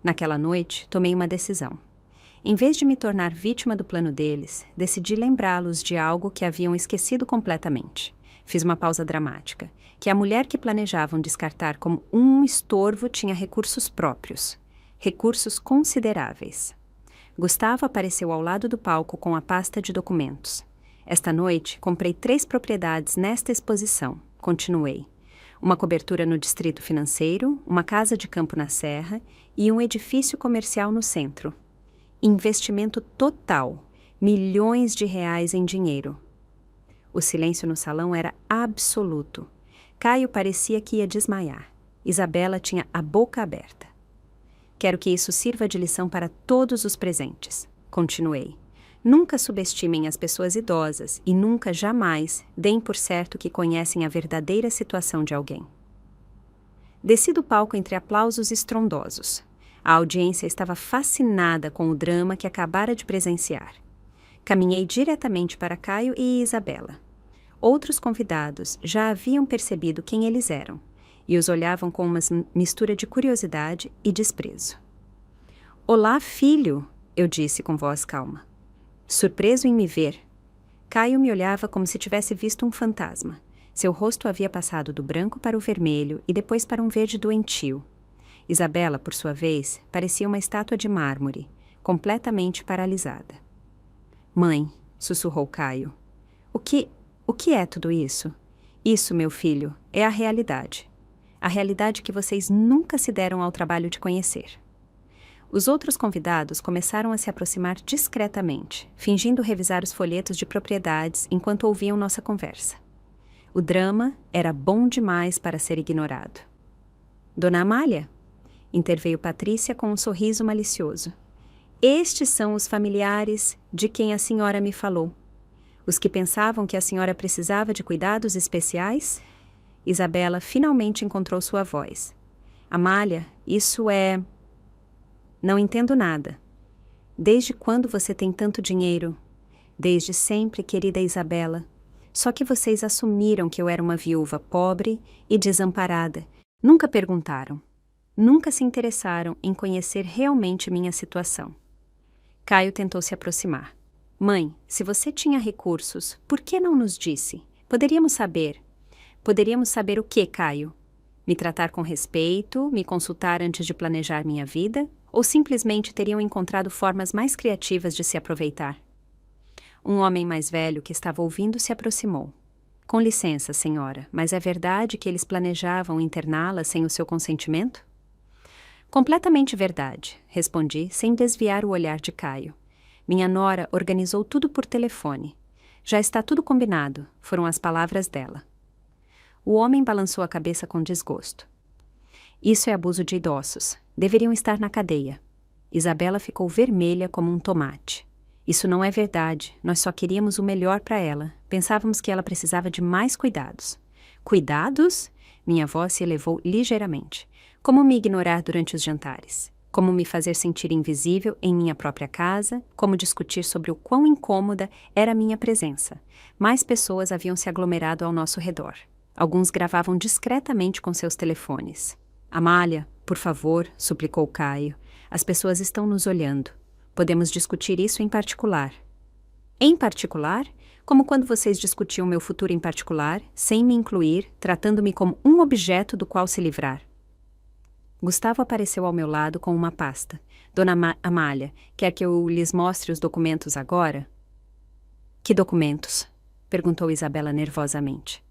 Naquela noite, tomei uma decisão. Em vez de me tornar vítima do plano deles, decidi lembrá-los de algo que haviam esquecido completamente. Fiz uma pausa dramática, que a mulher que planejavam descartar como um estorvo tinha recursos próprios. Recursos consideráveis. Gustavo apareceu ao lado do palco com a pasta de documentos. Esta noite, comprei 3 propriedades nesta exposição. Continuei. Uma cobertura no distrito financeiro, uma casa de campo na serra e um edifício comercial no centro. Investimento total. Milhões de reais em dinheiro. O silêncio no salão era absoluto. Caio parecia que ia desmaiar. Isabela tinha a boca aberta. Quero que isso sirva de lição para todos os presentes. Continuei. Nunca subestimem as pessoas idosas e nunca, jamais, deem por certo que conhecem a verdadeira situação de alguém. Desci do palco entre aplausos estrondosos. A audiência estava fascinada com o drama que acabara de presenciar. Caminhei diretamente para Caio e Isabela. Outros convidados já haviam percebido quem eles eram e os olhavam com uma mistura de curiosidade e desprezo. "Olá, filho", eu disse com voz calma. Surpreso em me ver, Caio me olhava como se tivesse visto um fantasma. Seu rosto havia passado do branco para o vermelho e depois para um verde doentio. Isabela, por sua vez, parecia uma estátua de mármore, completamente paralisada. "Mãe", sussurrou Caio, o que é tudo isso? Isso, meu filho, é a realidade. A realidade que vocês nunca se deram ao trabalho de conhecer." Os outros convidados começaram a se aproximar discretamente, fingindo revisar os folhetos de propriedades enquanto ouviam nossa conversa. O drama era bom demais para ser ignorado. "Dona Amália?", interveio Patrícia com um sorriso malicioso. "Estes são os familiares de quem a senhora me falou. Os que pensavam que a senhora precisava de cuidados especiais?" Isabela finalmente encontrou sua voz. "Amália, isso é... Não entendo nada. Desde quando você tem tanto dinheiro?" "Desde sempre, querida Isabela. Só que vocês assumiram que eu era uma viúva pobre e desamparada. Nunca perguntaram. Nunca se interessaram em conhecer realmente minha situação." Caio tentou se aproximar. "Mãe, se você tinha recursos, por que não nos disse? Poderíamos saber." "Poderíamos saber o quê, Caio? Me tratar com respeito, me consultar antes de planejar minha vida? Ou simplesmente teriam encontrado formas mais criativas de se aproveitar?" Um homem mais velho que estava ouvindo se aproximou. "Com licença, senhora, mas é verdade que eles planejavam interná-la sem o seu consentimento?" "Completamente verdade", respondi, sem desviar o olhar de Caio. "Minha nora organizou tudo por telefone. Já está tudo combinado", foram as palavras dela. O homem balançou a cabeça com desgosto. "Isso é abuso de idosos. Deveriam estar na cadeia." Isabela ficou vermelha como um tomate. "Isso não é verdade. Nós só queríamos o melhor para ela. Pensávamos que ela precisava de mais cuidados." "Cuidados?" Minha voz se elevou ligeiramente. "Como me ignorar durante os jantares? Como me fazer sentir invisível em minha própria casa? Como discutir sobre o quão incômoda era a minha presença? Mais pessoas haviam se aglomerado ao nosso redor. Alguns gravavam discretamente com seus telefones. "Amália, por favor", suplicou Caio. "As pessoas estão nos olhando. Podemos discutir isso em particular." "Em particular? Como quando vocês discutiam meu futuro em particular, sem me incluir, tratando-me como um objeto do qual se livrar." Gustavo apareceu ao meu lado com uma pasta. "Dona Amália, quer que eu lhes mostre os documentos agora?" "Que documentos?" perguntou Isabela nervosamente.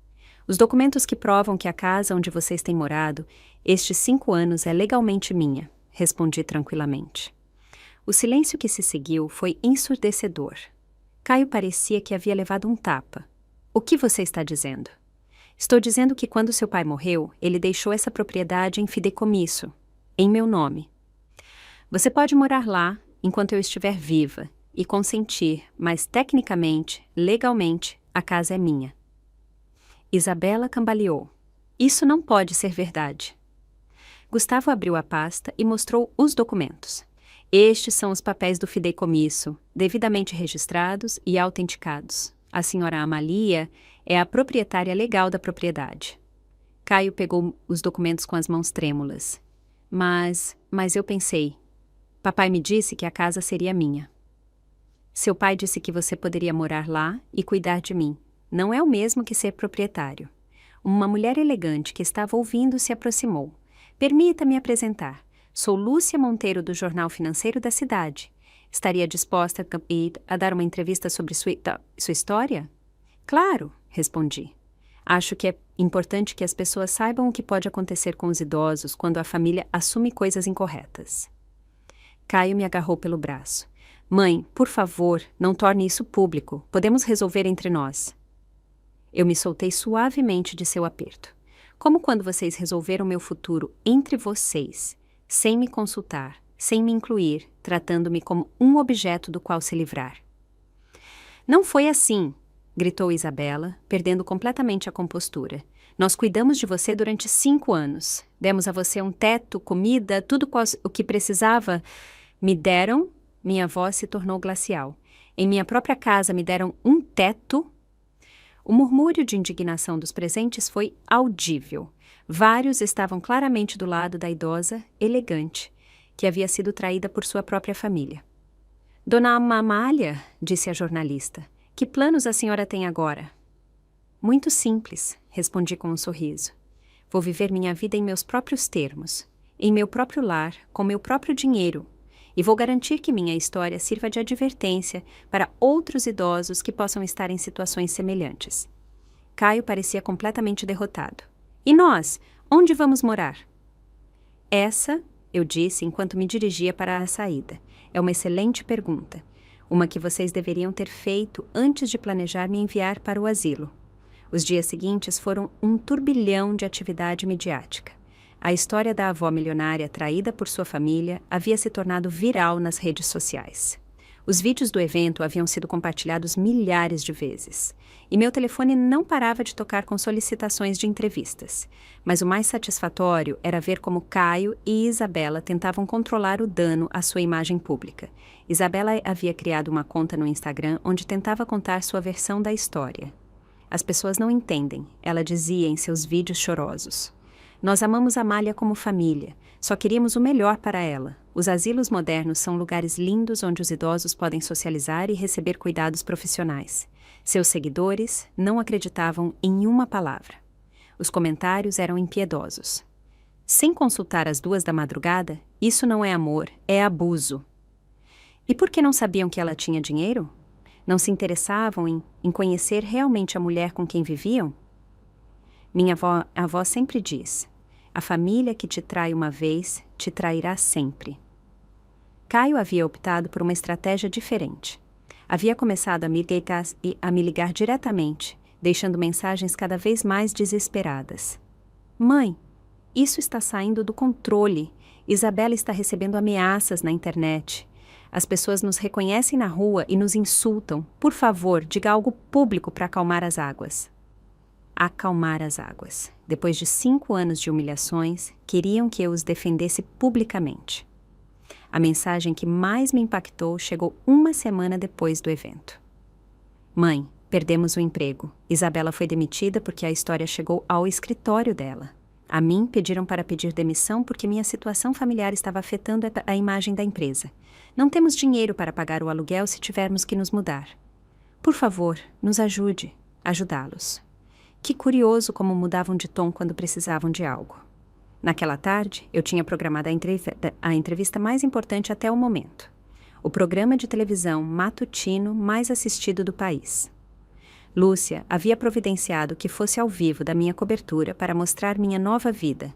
"Os documentos que provam que a casa onde vocês têm morado estes 5 anos é legalmente minha", respondi tranquilamente. O silêncio que se seguiu foi ensurdecedor. Caio parecia que havia levado um tapa. "O que você está dizendo?" "Estou dizendo que quando seu pai morreu, ele deixou essa propriedade em fideicomisso, em meu nome. Você pode morar lá enquanto eu estiver viva e consentir, mas tecnicamente, legalmente, a casa é minha." Isabela cambaleou. "Isso não pode ser verdade." Gustavo abriu a pasta e mostrou os documentos. "Estes são os papéis do fideicomisso, devidamente registrados e autenticados. A senhora Amalia é a proprietária legal da propriedade." Caio pegou os documentos com as mãos trêmulas. Mas eu pensei. Papai me disse que a casa seria minha." "Seu pai disse que você poderia morar lá e cuidar de mim. Não é o mesmo que ser proprietário." Uma mulher elegante que estava ouvindo se aproximou. "Permita-me apresentar. Sou Lúcia Monteiro do Jornal Financeiro da cidade. Estaria disposta a dar uma entrevista sobre sua história?" "Claro", respondi. "Acho que é importante que as pessoas saibam o que pode acontecer com os idosos quando a família assume coisas incorretas." Caio me agarrou pelo braço. "Mãe, por favor, não torne isso público. Podemos resolver entre nós." Eu me soltei suavemente de seu aperto. Como quando vocês resolveram meu futuro entre vocês, sem me consultar, sem me incluir, tratando-me como um objeto do qual se livrar. Não foi assim, gritou Isabela, perdendo completamente a compostura. Nós cuidamos de você durante 5 anos. Demos a você um teto, comida, tudo o que precisava. Me deram, minha voz se tornou glacial. Em minha própria casa me deram um teto. O murmúrio de indignação dos presentes foi audível. Vários estavam claramente do lado da idosa, elegante, que havia sido traída por sua própria família. Dona Amália, disse a jornalista, que planos a senhora tem agora? Muito simples, respondi com um sorriso. Vou viver minha vida em meus próprios termos, em meu próprio lar, com meu próprio dinheiro, e vou garantir que minha história sirva de advertência para outros idosos que possam estar em situações semelhantes. Caio parecia completamente derrotado. E nós? Onde vamos morar? Essa, eu disse enquanto me dirigia para a saída, é uma excelente pergunta. Uma que vocês deveriam ter feito antes de planejar me enviar para o asilo. Os dias seguintes foram um turbilhão de atividade midiática. A história da avó milionária traída por sua família havia se tornado viral nas redes sociais. Os vídeos do evento haviam sido compartilhados milhares de vezes. E meu telefone não parava de tocar com solicitações de entrevistas. Mas o mais satisfatório era ver como Caio e Isabela tentavam controlar o dano à sua imagem pública. Isabela havia criado uma conta no Instagram onde tentava contar sua versão da história. As pessoas não entendem, ela dizia em seus vídeos chorosos. Nós amamos Amália como família, só queríamos o melhor para ela. Os asilos modernos são lugares lindos onde os idosos podem socializar e receber cuidados profissionais. Seus seguidores não acreditavam em uma palavra. Os comentários eram impiedosos. Sem consultar às 2 da madrugada, isso não é amor, é abuso. E por que não sabiam que ela tinha dinheiro? Não se interessavam em conhecer realmente a mulher com quem viviam? Minha avó sempre diz, a família que te trai uma vez, te trairá sempre. Caio havia optado por uma estratégia diferente. Havia começado a me ligar diretamente, deixando mensagens cada vez mais desesperadas. Mãe, isso está saindo do controle. Isabela está recebendo ameaças na internet. As pessoas nos reconhecem na rua e nos insultam. Por favor, diga algo público para acalmar as águas. Acalmar as águas. Depois de 5 anos de humilhações, queriam que eu os defendesse publicamente. A mensagem que mais me impactou chegou 1 semana depois do evento. Mãe, perdemos o emprego. Isabela foi demitida porque a história chegou ao escritório dela. A mim pediram para pedir demissão porque minha situação familiar estava afetando a imagem da empresa. Não temos dinheiro para pagar o aluguel se tivermos que nos mudar. Por favor, nos ajude. Ajudá-los. Que curioso como mudavam de tom quando precisavam de algo. Naquela tarde, eu tinha programado a entrevista mais importante até o momento. O programa de televisão matutino mais assistido do país. Lúcia havia providenciado que fosse ao vivo da minha cobertura para mostrar minha nova vida.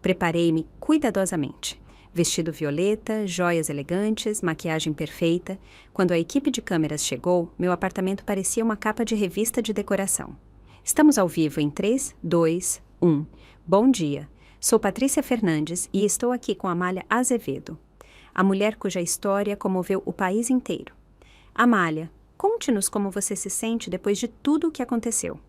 Preparei-me cuidadosamente. Vestido violeta, joias elegantes, maquiagem perfeita. Quando a equipe de câmeras chegou, meu apartamento parecia uma capa de revista de decoração. Estamos ao vivo em 3, 2, 1. Bom dia. Sou Patrícia Fernandes e estou aqui com Amália Azevedo, a mulher cuja história comoveu o país inteiro. Amália, conte-nos como você se sente depois de tudo o que aconteceu.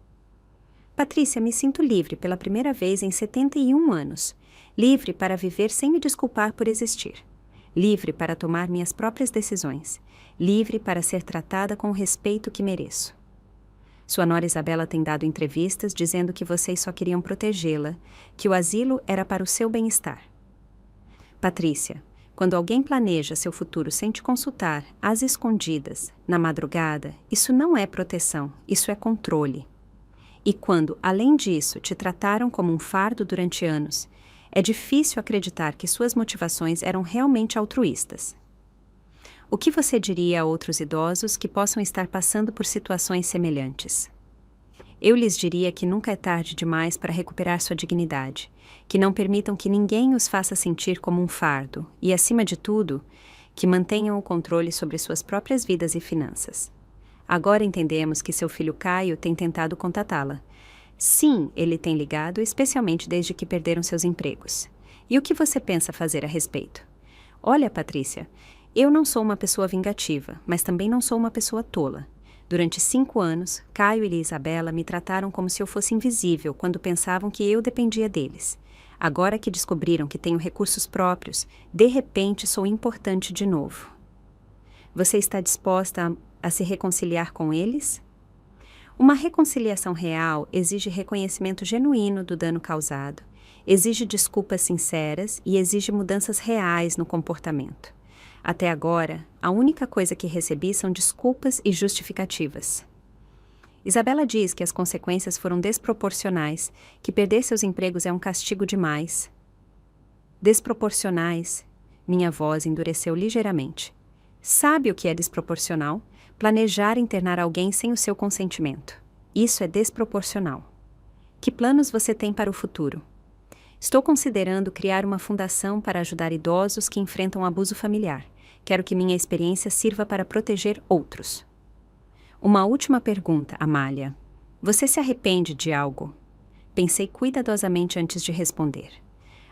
Patrícia, me sinto livre pela primeira vez em 71 anos. Livre para viver sem me desculpar por existir. Livre para tomar minhas próprias decisões. Livre para ser tratada com o respeito que mereço. Sua nora Isabela tem dado entrevistas dizendo que vocês só queriam protegê-la, que o asilo era para o seu bem-estar. Patrícia, quando alguém planeja seu futuro sem te consultar, às escondidas, na madrugada, isso não é proteção, isso é controle. E quando, além disso, te trataram como um fardo durante anos, é difícil acreditar que suas motivações eram realmente altruístas. O que você diria a outros idosos que possam estar passando por situações semelhantes? Eu lhes diria que nunca é tarde demais para recuperar sua dignidade, que não permitam que ninguém os faça sentir como um fardo e, acima de tudo, que mantenham o controle sobre suas próprias vidas e finanças. Agora entendemos que seu filho Caio tem tentado contatá-la. Sim, ele tem ligado, especialmente desde que perderam seus empregos. E o que você pensa fazer a respeito? Olha, Patrícia, eu não sou uma pessoa vingativa, mas também não sou uma pessoa tola. Durante 5 anos, Caio e Isabela me trataram como se eu fosse invisível quando pensavam que eu dependia deles. Agora que descobriram que tenho recursos próprios, de repente sou importante de novo. Você está disposta a se reconciliar com eles? Uma reconciliação real exige reconhecimento genuíno do dano causado, exige desculpas sinceras e exige mudanças reais no comportamento. Até agora, a única coisa que recebi são desculpas e justificativas. Isabela diz que as consequências foram desproporcionais, que perder seus empregos é um castigo demais. Desproporcionais. Minha voz endureceu ligeiramente. Sabe o que é desproporcional? Planejar internar alguém sem o seu consentimento. Isso é desproporcional. Que planos você tem para o futuro? Estou considerando criar uma fundação para ajudar idosos que enfrentam abuso familiar. Quero que minha experiência sirva para proteger outros. Uma última pergunta, Amália. Você se arrepende de algo? Pensei cuidadosamente antes de responder.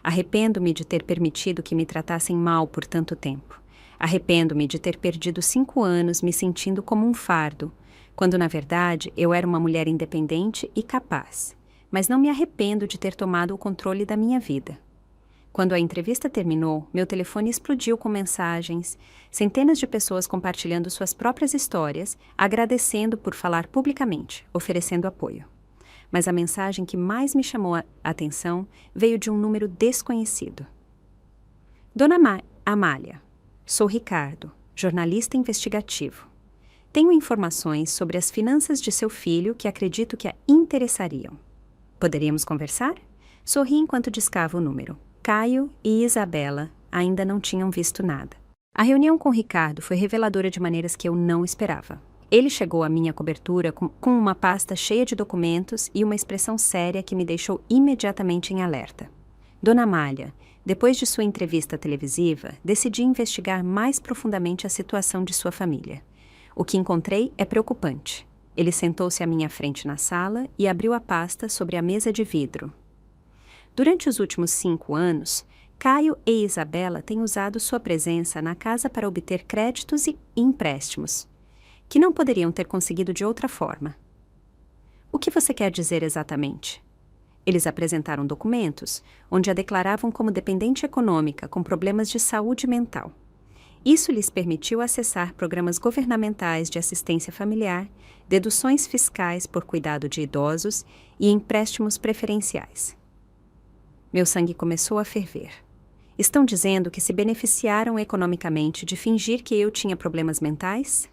Arrependo-me de ter permitido que me tratassem mal por tanto tempo. Arrependo-me de ter perdido 5 anos me sentindo como um fardo, quando na verdade eu era uma mulher independente e capaz. Mas não me arrependo de ter tomado o controle da minha vida. Quando a entrevista terminou, meu telefone explodiu com mensagens, centenas de pessoas compartilhando suas próprias histórias, agradecendo por falar publicamente, oferecendo apoio. Mas a mensagem que mais me chamou a atenção veio de um número desconhecido. Dona Amália, sou Ricardo, jornalista investigativo. Tenho informações sobre as finanças de seu filho que acredito que a interessariam. Poderíamos conversar? Sorri enquanto discava o número. Caio e Isabela ainda não tinham visto nada. A reunião com Ricardo foi reveladora de maneiras que eu não esperava. Ele chegou à minha cobertura com uma pasta cheia de documentos e uma expressão séria que me deixou imediatamente em alerta. Dona Amália, depois de sua entrevista televisiva, decidi investigar mais profundamente a situação de sua família. O que encontrei é preocupante. Ele sentou-se à minha frente na sala e abriu a pasta sobre a mesa de vidro. Durante os últimos 5 anos, Caio e Isabela têm usado sua presença na casa para obter créditos e empréstimos, que não poderiam ter conseguido de outra forma. O que você quer dizer exatamente? Eles apresentaram documentos onde a declaravam como dependente econômica com problemas de saúde mental. Isso lhes permitiu acessar programas governamentais de assistência familiar, deduções fiscais por cuidado de idosos e empréstimos preferenciais. Meu sangue começou a ferver. Estão dizendo que se beneficiaram economicamente de fingir que eu tinha problemas mentais?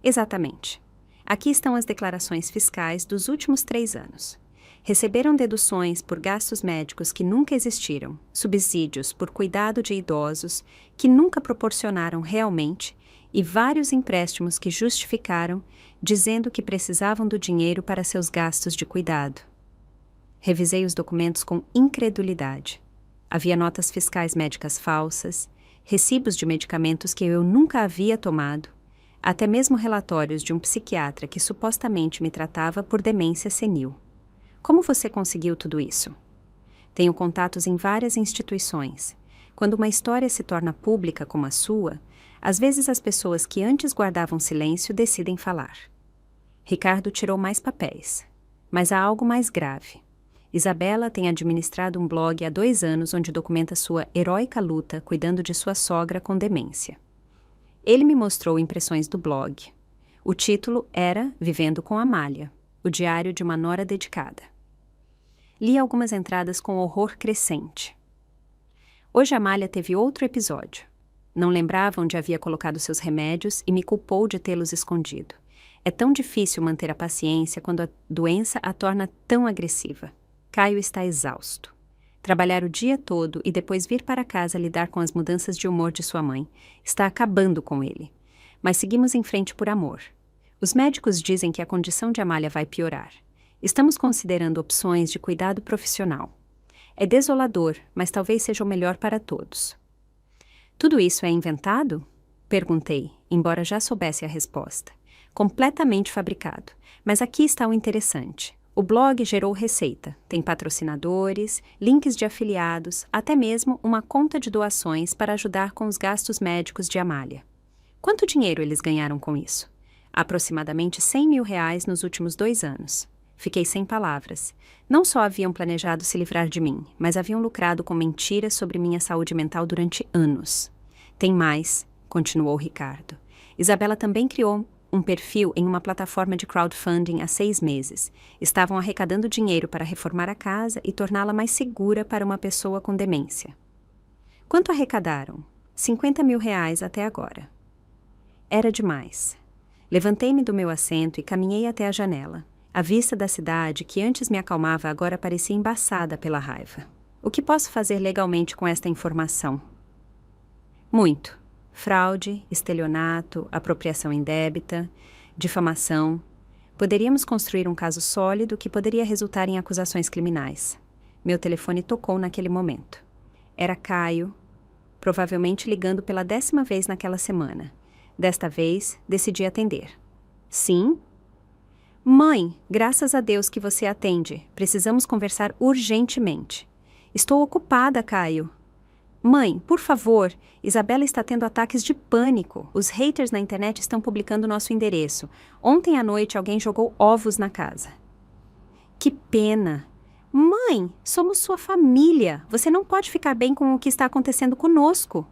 Exatamente. Aqui estão as declarações fiscais dos últimos 3 anos. Receberam deduções por gastos médicos que nunca existiram, subsídios por cuidado de idosos que nunca proporcionaram realmente e vários empréstimos que justificaram, dizendo que precisavam do dinheiro para seus gastos de cuidado. Revisei os documentos com incredulidade. Havia notas fiscais médicas falsas, recibos de medicamentos que eu nunca havia tomado, até mesmo relatórios de um psiquiatra que supostamente me tratava por demência senil. Como você conseguiu tudo isso? Tenho contatos em várias instituições. Quando uma história se torna pública como a sua, às vezes as pessoas que antes guardavam silêncio decidem falar. Ricardo tirou mais papéis. Mas há algo mais grave. Isabela tem administrado um blog há 2 anos onde documenta sua heróica luta cuidando de sua sogra com demência. Ele me mostrou impressões do blog. O título era Vivendo com Amália, o diário de uma nora dedicada. Li algumas entradas com horror crescente. Hoje Amália teve outro episódio. Não lembrava onde havia colocado seus remédios e me culpou de tê-los escondido. É tão difícil manter a paciência quando a doença a torna tão agressiva. Caio está exausto. Trabalhar o dia todo e depois vir para casa lidar com as mudanças de humor de sua mãe está acabando com ele. Mas seguimos em frente por amor. Os médicos dizem que a condição de Amália vai piorar. Estamos considerando opções de cuidado profissional. É desolador, mas talvez seja o melhor para todos. Tudo isso é inventado? Perguntei, embora já soubesse a resposta. completamente fabricado. Mas aqui está o interessante. O blog gerou receita, tem patrocinadores, links de afiliados, até mesmo uma conta de doações para ajudar com os gastos médicos de Amália. Quanto dinheiro eles ganharam com isso? Aproximadamente R$100 mil nos últimos 2 anos. Fiquei sem palavras. Não só haviam planejado se livrar de mim, mas haviam lucrado com mentiras sobre minha saúde mental durante anos. Tem mais, continuou Ricardo. Isabela também criou um perfil em uma plataforma de crowdfunding há 6 meses. Estavam arrecadando dinheiro para reformar a casa e torná-la mais segura para uma pessoa com demência. Quanto arrecadaram? R$50 mil até agora. Era demais. Levantei-me do meu assento e caminhei até a janela. A vista da cidade, que antes me acalmava, agora parecia embaçada pela raiva. O que posso fazer legalmente com esta informação? Muito. Fraude, estelionato, apropriação indébita, difamação. Poderíamos construir um caso sólido que poderia resultar em acusações criminais. Meu telefone tocou naquele momento. Era Caio, provavelmente ligando pela 10ª vez naquela semana. Desta vez, decidi atender. Sim? Mãe, graças a Deus que você atende. Precisamos conversar urgentemente. Estou ocupada, Caio. Mãe, por favor, Isabela está tendo ataques de pânico. Os haters na internet estão publicando nosso endereço. Ontem à noite alguém jogou ovos na casa. Que pena. Mãe, somos sua família. Você não pode ficar bem com o que está acontecendo conosco.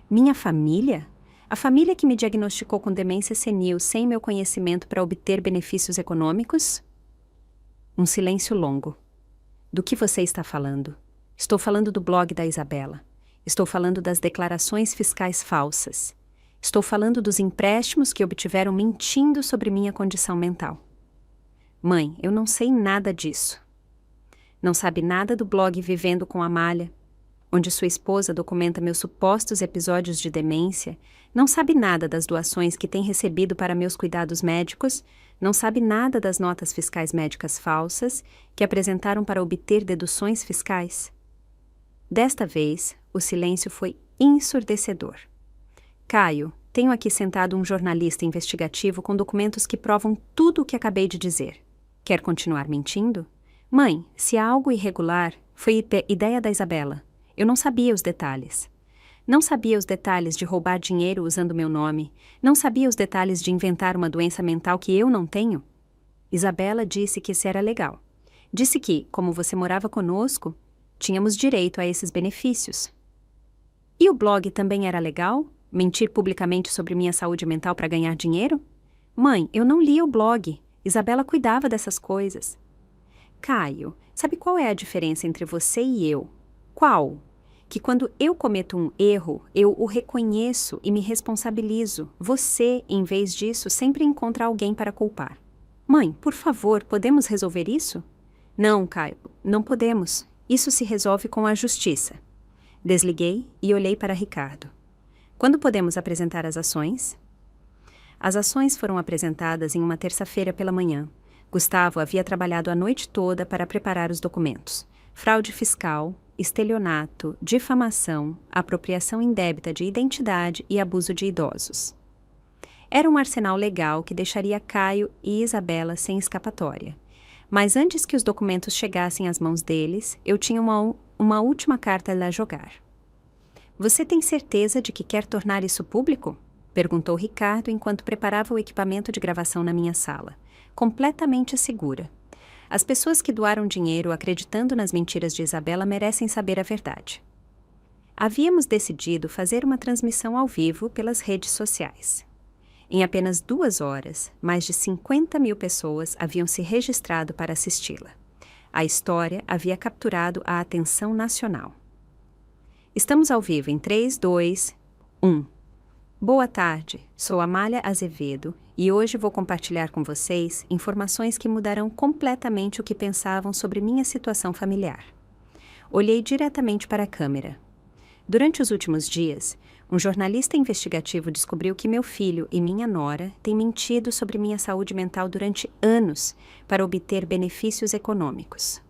Minha família? A família que me diagnosticou com demência senil sem meu conhecimento para obter benefícios econômicos? Um silêncio longo. Do que você está falando? Estou falando do blog da Isabela. Estou falando das declarações fiscais falsas. Estou falando dos empréstimos que obtiveram mentindo sobre minha condição mental. Mãe, eu não sei nada disso. Não sabe nada do blog Vivendo com Amália, onde sua esposa documenta meus supostos episódios de demência, não sabe nada das doações que tem recebido para meus cuidados médicos, não sabe nada das notas fiscais médicas falsas que apresentaram para obter deduções fiscais. Desta vez, o silêncio foi ensurdecedor. Caio, tenho aqui sentado um jornalista investigativo com documentos que provam tudo o que acabei de dizer. Quer continuar mentindo? Mãe, se há algo irregular, foi ideia da Isabela. Eu não sabia os detalhes. Não sabia os detalhes de roubar dinheiro usando meu nome. Não sabia os detalhes de inventar uma doença mental que eu não tenho. Isabela disse que isso era legal. Disse que, como você morava conosco, tínhamos direito a esses benefícios. E o blog também era legal? Mentir publicamente sobre minha saúde mental para ganhar dinheiro? Mãe, eu não lia o blog. Isabela cuidava dessas coisas. Caio, sabe qual é a diferença entre você e eu? Qual? Que quando eu cometo um erro, eu o reconheço e me responsabilizo. Você, em vez disso, sempre encontra alguém para culpar. Mãe, por favor, podemos resolver isso? Não, Caio, não podemos. Isso se resolve com a justiça. Desliguei e olhei para Ricardo. Quando podemos apresentar as ações? As ações foram apresentadas em uma terça-feira pela manhã. Gustavo havia trabalhado a noite toda para preparar os documentos. Fraude fiscal, estelionato, difamação, apropriação indébita de identidade e abuso de idosos. Era um arsenal legal que deixaria Caio e Isabela sem escapatória. Mas antes que os documentos chegassem às mãos deles, eu tinha uma última carta a jogar. Você tem certeza de que quer tornar isso público? Perguntou Ricardo enquanto preparava o equipamento de gravação na minha sala. Completamente segura. As pessoas que doaram dinheiro acreditando nas mentiras de Isabela merecem saber a verdade. Havíamos decidido fazer uma transmissão ao vivo pelas redes sociais. Em apenas 2 horas, mais de 50 mil pessoas haviam se registrado para assisti-la. A história havia capturado a atenção nacional. Estamos ao vivo em 3, 2, 1. Boa tarde, sou Amália Azevedo e hoje vou compartilhar com vocês informações que mudarão completamente o que pensavam sobre minha situação familiar. Olhei diretamente para a câmera. Durante os últimos dias, um jornalista investigativo descobriu que meu filho e minha nora têm mentido sobre minha saúde mental durante anos para obter benefícios econômicos.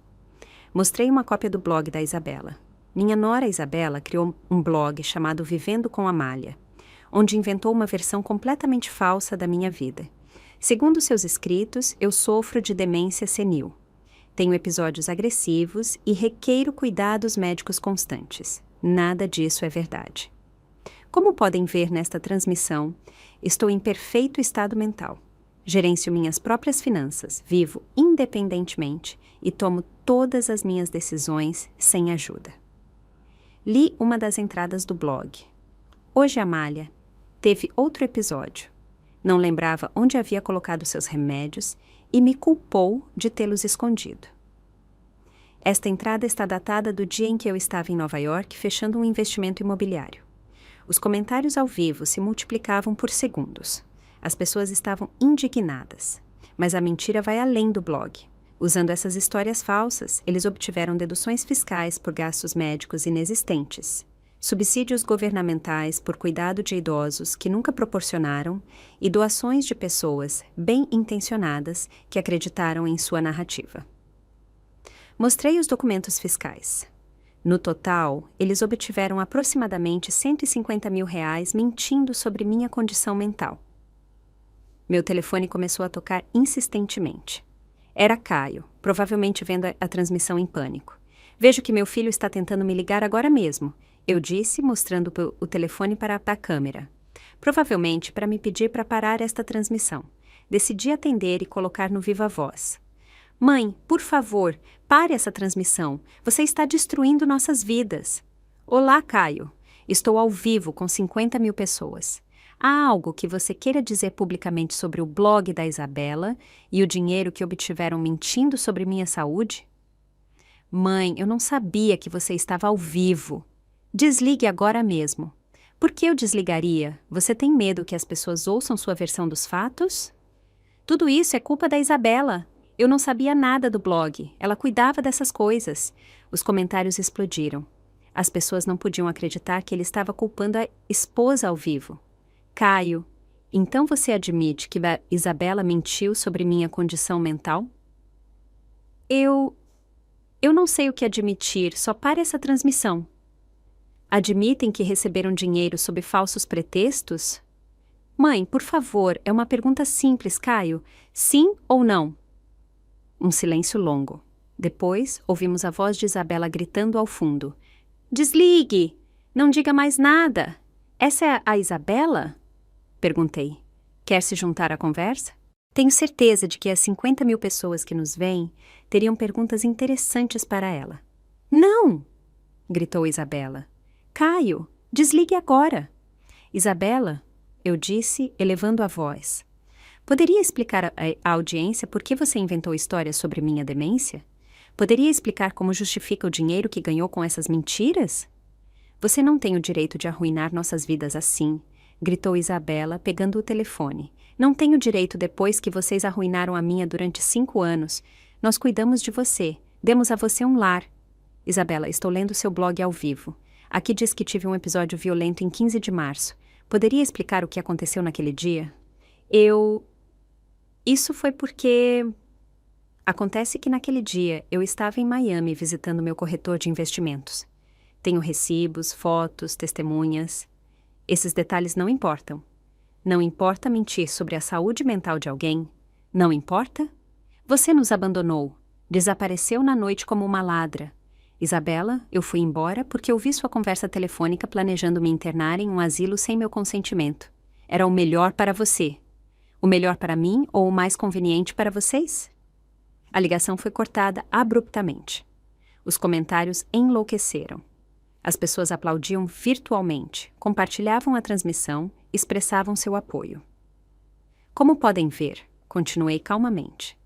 Mostrei uma cópia do blog da Isabela. Minha nora Isabela criou um blog chamado Vivendo com Amália, onde inventou uma versão completamente falsa da minha vida. Segundo seus escritos, eu sofro de demência senil. Tenho episódios agressivos e requeiro cuidados médicos constantes. Nada disso é verdade. Como podem ver nesta transmissão, estou em perfeito estado mental. Gerencio minhas próprias finanças, vivo independentemente e tomo todas as minhas decisões sem ajuda. Li uma das entradas do blog. Hoje Amália teve outro episódio. Não lembrava onde havia colocado seus remédios e me culpou de tê-los escondido. Esta entrada está datada do dia em que eu estava em Nova York fechando um investimento imobiliário. Os comentários ao vivo se multiplicavam por segundos. As pessoas estavam indignadas. Mas a mentira vai além do blog. Usando essas histórias falsas, eles obtiveram deduções fiscais por gastos médicos inexistentes, subsídios governamentais por cuidado de idosos que nunca proporcionaram e doações de pessoas bem-intencionadas que acreditaram em sua narrativa. Mostrei os documentos fiscais. No total, eles obtiveram aproximadamente R$150 mil mentindo sobre minha condição mental. Meu telefone começou a tocar insistentemente. Era Caio, provavelmente vendo a transmissão em pânico. Vejo que meu filho está tentando me ligar agora mesmo, eu disse, mostrando o telefone para a câmera. Provavelmente para me pedir para parar esta transmissão. Decidi atender e colocar no viva voz. Mãe, por favor, pare essa transmissão. Você está destruindo nossas vidas. Olá, Caio. Estou ao vivo com 50 mil pessoas. Há algo que você queira dizer publicamente sobre o blog da Isabela e o dinheiro que obtiveram mentindo sobre minha saúde? Mãe, eu não sabia que você estava ao vivo. Desligue agora mesmo. Por que eu desligaria? Você tem medo que as pessoas ouçam sua versão dos fatos? Tudo isso é culpa da Isabela. Eu não sabia nada do blog. Ela cuidava dessas coisas. Os comentários explodiram. As pessoas não podiam acreditar que ele estava culpando a esposa ao vivo. Caio, então você admite que a Isabela mentiu sobre minha condição mental? Eu não sei o que admitir, só pare essa transmissão. Admitem que receberam dinheiro sob falsos pretextos? Mãe, por favor, é uma pergunta simples, Caio. Sim ou não? Um silêncio longo. Depois, ouvimos a voz de Isabela gritando ao fundo. Desligue! Não diga mais nada! Essa é a Isabela? Perguntei. Quer se juntar à conversa? Tenho certeza de que as 50 mil pessoas que nos veem teriam perguntas interessantes para ela. Não! Gritou Isabela. Caio, desligue agora! Isabela, eu disse, elevando a voz. Poderia explicar à audiência por que você inventou histórias sobre minha demência? Poderia explicar como justifica o dinheiro que ganhou com essas mentiras? Você não tem o direito de arruinar nossas vidas assim, gritou Isabela, pegando o telefone. Não tenho direito depois que vocês arruinaram a minha durante 5 anos. Nós cuidamos de você. Demos a você um lar. Isabela, estou lendo seu blog ao vivo. Aqui diz que tive um episódio violento em 15 de março. Poderia explicar o que aconteceu naquele dia? Isso foi porque... Acontece que naquele dia eu estava em Miami visitando meu corretor de investimentos. Tenho recibos, fotos, testemunhas. Esses detalhes não importam. Não importa mentir sobre a saúde mental de alguém? Não importa? Você nos abandonou. Desapareceu na noite como uma ladra. Isabela, eu fui embora porque ouvi sua conversa telefônica planejando me internar em um asilo sem meu consentimento. Era o melhor para você. O melhor para mim ou o mais conveniente para vocês? A ligação foi cortada abruptamente. Os comentários enlouqueceram. As pessoas aplaudiam virtualmente, compartilhavam a transmissão, expressavam seu apoio. Como podem ver, continuei calmamente.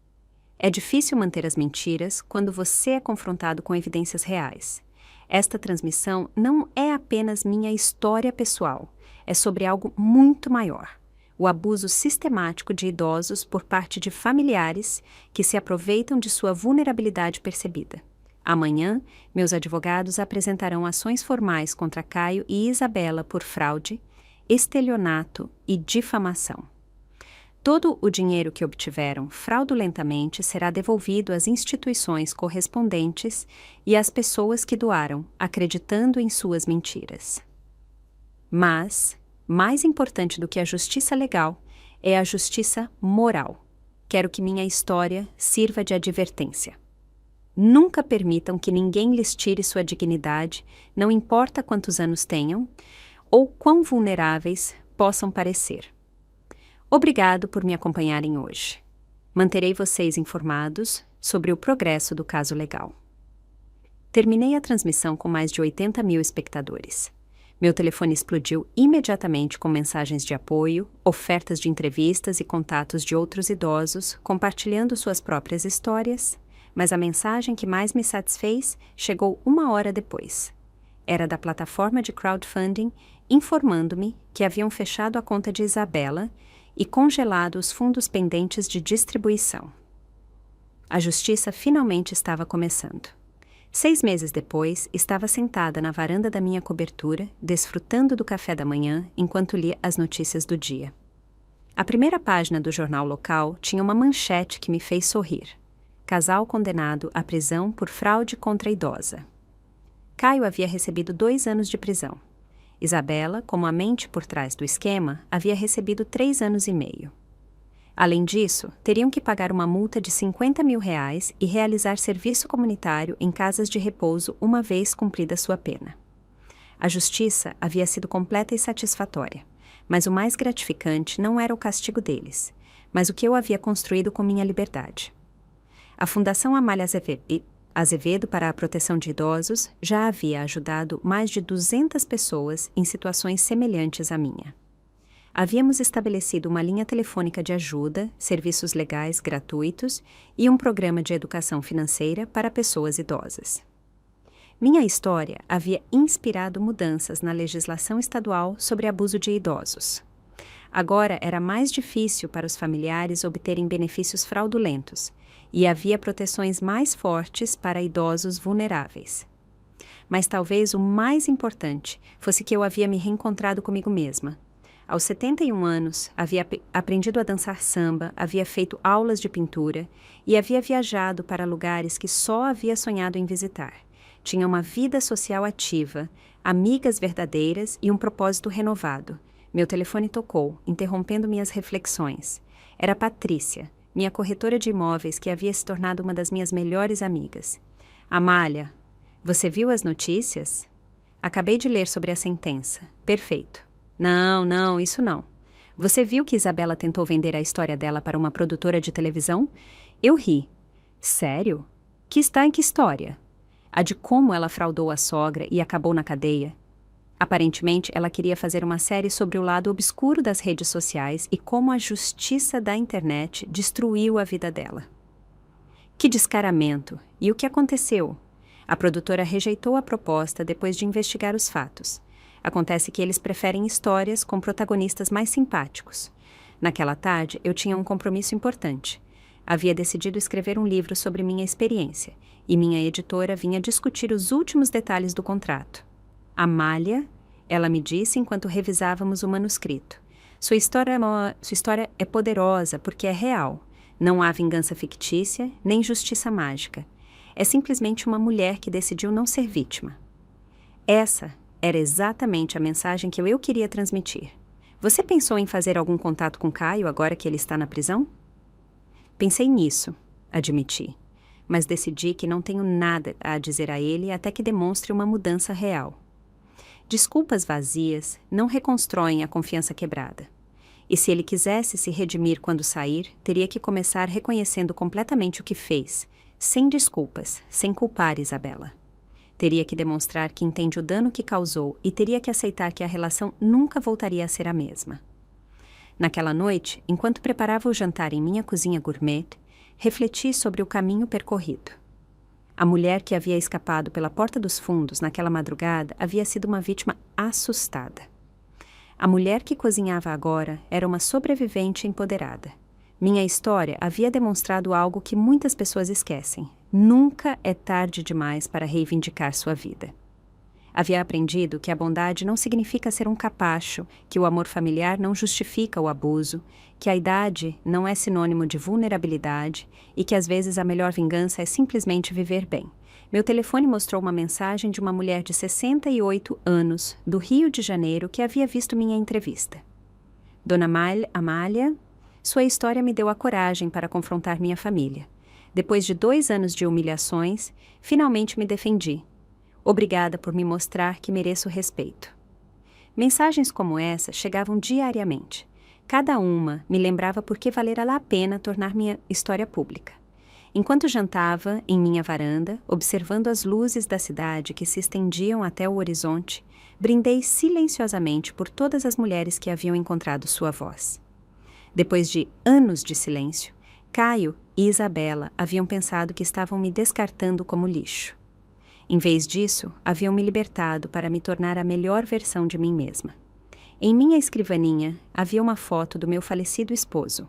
É difícil manter as mentiras quando você é confrontado com evidências reais. Esta transmissão não é apenas minha história pessoal, é sobre algo muito maior. O abuso sistemático de idosos por parte de familiares que se aproveitam de sua vulnerabilidade percebida. Amanhã, meus advogados apresentarão ações formais contra Caio e Isabela por fraude, estelionato e difamação. Todo o dinheiro que obtiveram fraudulentamente será devolvido às instituições correspondentes e às pessoas que doaram, acreditando em suas mentiras. Mas, mais importante do que a justiça legal, é a justiça moral. Quero que minha história sirva de advertência. Nunca permitam que ninguém lhes tire sua dignidade, não importa quantos anos tenham ou quão vulneráveis possam parecer. Obrigado por me acompanharem hoje. Manterei vocês informados sobre o progresso do caso legal. Terminei a transmissão com mais de 80 mil espectadores. Meu telefone explodiu imediatamente com mensagens de apoio, ofertas de entrevistas e contatos de outros idosos compartilhando suas próprias histórias, mas a mensagem que mais me satisfez chegou 1 hora depois. Era da plataforma de crowdfunding informando-me que haviam fechado a conta de Isabela e congelado os fundos pendentes de distribuição. A justiça finalmente estava começando. 6 meses depois, estava sentada na varanda da minha cobertura, desfrutando do café da manhã enquanto lia as notícias do dia. A primeira página do jornal local tinha uma manchete que me fez sorrir. Casal condenado à prisão por fraude contra a idosa. Caio havia recebido 2 anos de prisão. Isabela, como a mente por trás do esquema, havia recebido 3 anos e meio. Além disso, teriam que pagar uma multa de R$50 mil e realizar serviço comunitário em casas de repouso uma vez cumprida sua pena. A justiça havia sido completa e satisfatória, mas o mais gratificante não era o castigo deles, mas o que eu havia construído com minha liberdade. A Fundação Amália Azevedo para a Proteção de Idosos já havia ajudado mais de 200 pessoas em situações semelhantes à minha. Havíamos estabelecido uma linha telefônica de ajuda, serviços legais gratuitos e um programa de educação financeira para pessoas idosas. Minha história havia inspirado mudanças na legislação estadual sobre abuso de idosos. Agora era mais difícil para os familiares obterem benefícios fraudulentos e havia proteções mais fortes para idosos vulneráveis. Mas talvez o mais importante fosse que eu havia me reencontrado comigo mesma. Aos 71 anos, havia aprendido a dançar samba, havia feito aulas de pintura e havia viajado para lugares que só havia sonhado em visitar. Tinha uma vida social ativa, amigas verdadeiras e um propósito renovado. Meu telefone tocou, interrompendo minhas reflexões. Era Patrícia, minha corretora de imóveis que havia se tornado uma das minhas melhores amigas. Amália, você viu as notícias? Acabei de ler sobre a sentença. Perfeito. Não, isso não. Você viu que Isabela tentou vender a história dela para uma produtora de televisão? Eu ri. Sério? Que história? A de como ela fraudou a sogra e acabou na cadeia. Aparentemente, ela queria fazer uma série sobre o lado obscuro das redes sociais e como a justiça da internet destruiu a vida dela. Que descaramento! E o que aconteceu? A produtora rejeitou a proposta depois de investigar os fatos. Acontece que eles preferem histórias com protagonistas mais simpáticos. Naquela tarde, eu tinha um compromisso importante. Havia decidido escrever um livro sobre minha experiência, e minha editora vinha discutir os últimos detalhes do contrato. Amália, ela me disse enquanto revisávamos o manuscrito. Sua história é poderosa porque é real. Não há vingança fictícia, nem justiça mágica. É simplesmente uma mulher que decidiu não ser vítima. Essa era exatamente a mensagem que eu queria transmitir. Você pensou em fazer algum contato com Caio agora que ele está na prisão? Pensei nisso, admiti, mas decidi que não tenho nada a dizer a ele até que demonstre uma mudança real. Desculpas vazias não reconstroem a confiança quebrada. E se ele quisesse se redimir quando sair, teria que começar reconhecendo completamente o que fez, sem desculpas, sem culpar Isabela. Teria que demonstrar que entende o dano que causou e teria que aceitar que a relação nunca voltaria a ser a mesma. Naquela noite, enquanto preparava o jantar em minha cozinha gourmet, refleti sobre o caminho percorrido. A mulher que havia escapado pela porta dos fundos naquela madrugada havia sido uma vítima assustada. A mulher que cozinhava agora era uma sobrevivente empoderada. Minha história havia demonstrado algo que muitas pessoas esquecem. Nunca é tarde demais para reivindicar sua vida. Havia aprendido que a bondade não significa ser um capacho, que o amor familiar não justifica o abuso, que a idade não é sinônimo de vulnerabilidade e que às vezes a melhor vingança é simplesmente viver bem. Meu telefone mostrou uma mensagem de uma mulher de 68 anos, do Rio de Janeiro, que havia visto minha entrevista. Dona Amália, Sua história me deu a coragem para confrontar minha família. Depois de 2 anos de humilhações, finalmente me defendi. Obrigada por me mostrar que mereço respeito. Mensagens como essa chegavam diariamente. Cada uma me lembrava por que valera a pena tornar minha história pública. Enquanto jantava em minha varanda, observando as luzes da cidade que se estendiam até o horizonte, brindei silenciosamente por todas as mulheres que haviam encontrado sua voz. Depois de anos de silêncio, Caio e Isabela haviam pensado que estavam me descartando como lixo. Em vez disso, haviam me libertado para me tornar a melhor versão de mim mesma. Em minha escrivaninha havia uma foto do meu falecido esposo.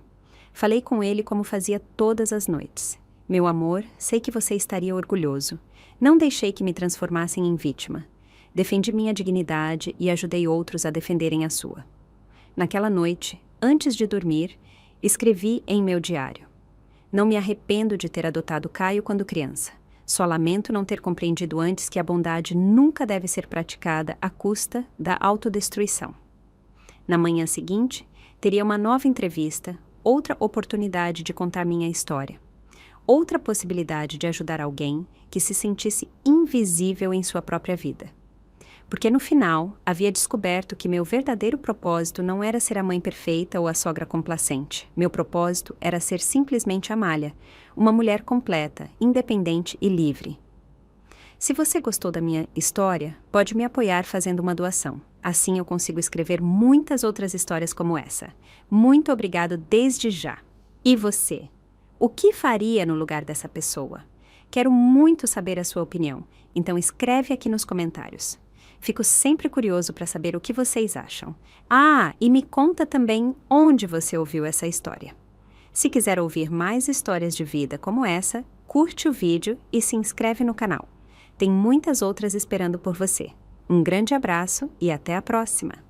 Falei com ele como fazia todas as noites. Meu amor, sei que você estaria orgulhoso. Não deixei que me transformassem em vítima. Defendi minha dignidade e ajudei outros a defenderem a sua. Naquela noite, antes de dormir, escrevi em meu diário: não me arrependo de ter adotado Caio quando criança. Só lamento não ter compreendido antes que a bondade nunca deve ser praticada à custa da autodestruição. Na manhã seguinte, teria uma nova entrevista, outra oportunidade de contar minha história. Outra possibilidade de ajudar alguém que se sentisse invisível em sua própria vida. Porque no final, havia descoberto que meu verdadeiro propósito não era ser a mãe perfeita ou a sogra complacente. Meu propósito era ser simplesmente Amália, uma mulher completa, independente e livre. Se você gostou da minha história, pode me apoiar fazendo uma doação. Assim eu consigo escrever muitas outras histórias como essa. Muito obrigado desde já. E você? O que faria no lugar dessa pessoa? Quero muito saber a sua opinião, então escreve aqui nos comentários. Fico sempre curioso para saber o que vocês acham. Ah, e me conta também onde você ouviu essa história. Se quiser ouvir mais histórias de vida como essa, curte o vídeo e se inscreve no canal. Tem muitas outras esperando por você. Um grande abraço e até a próxima!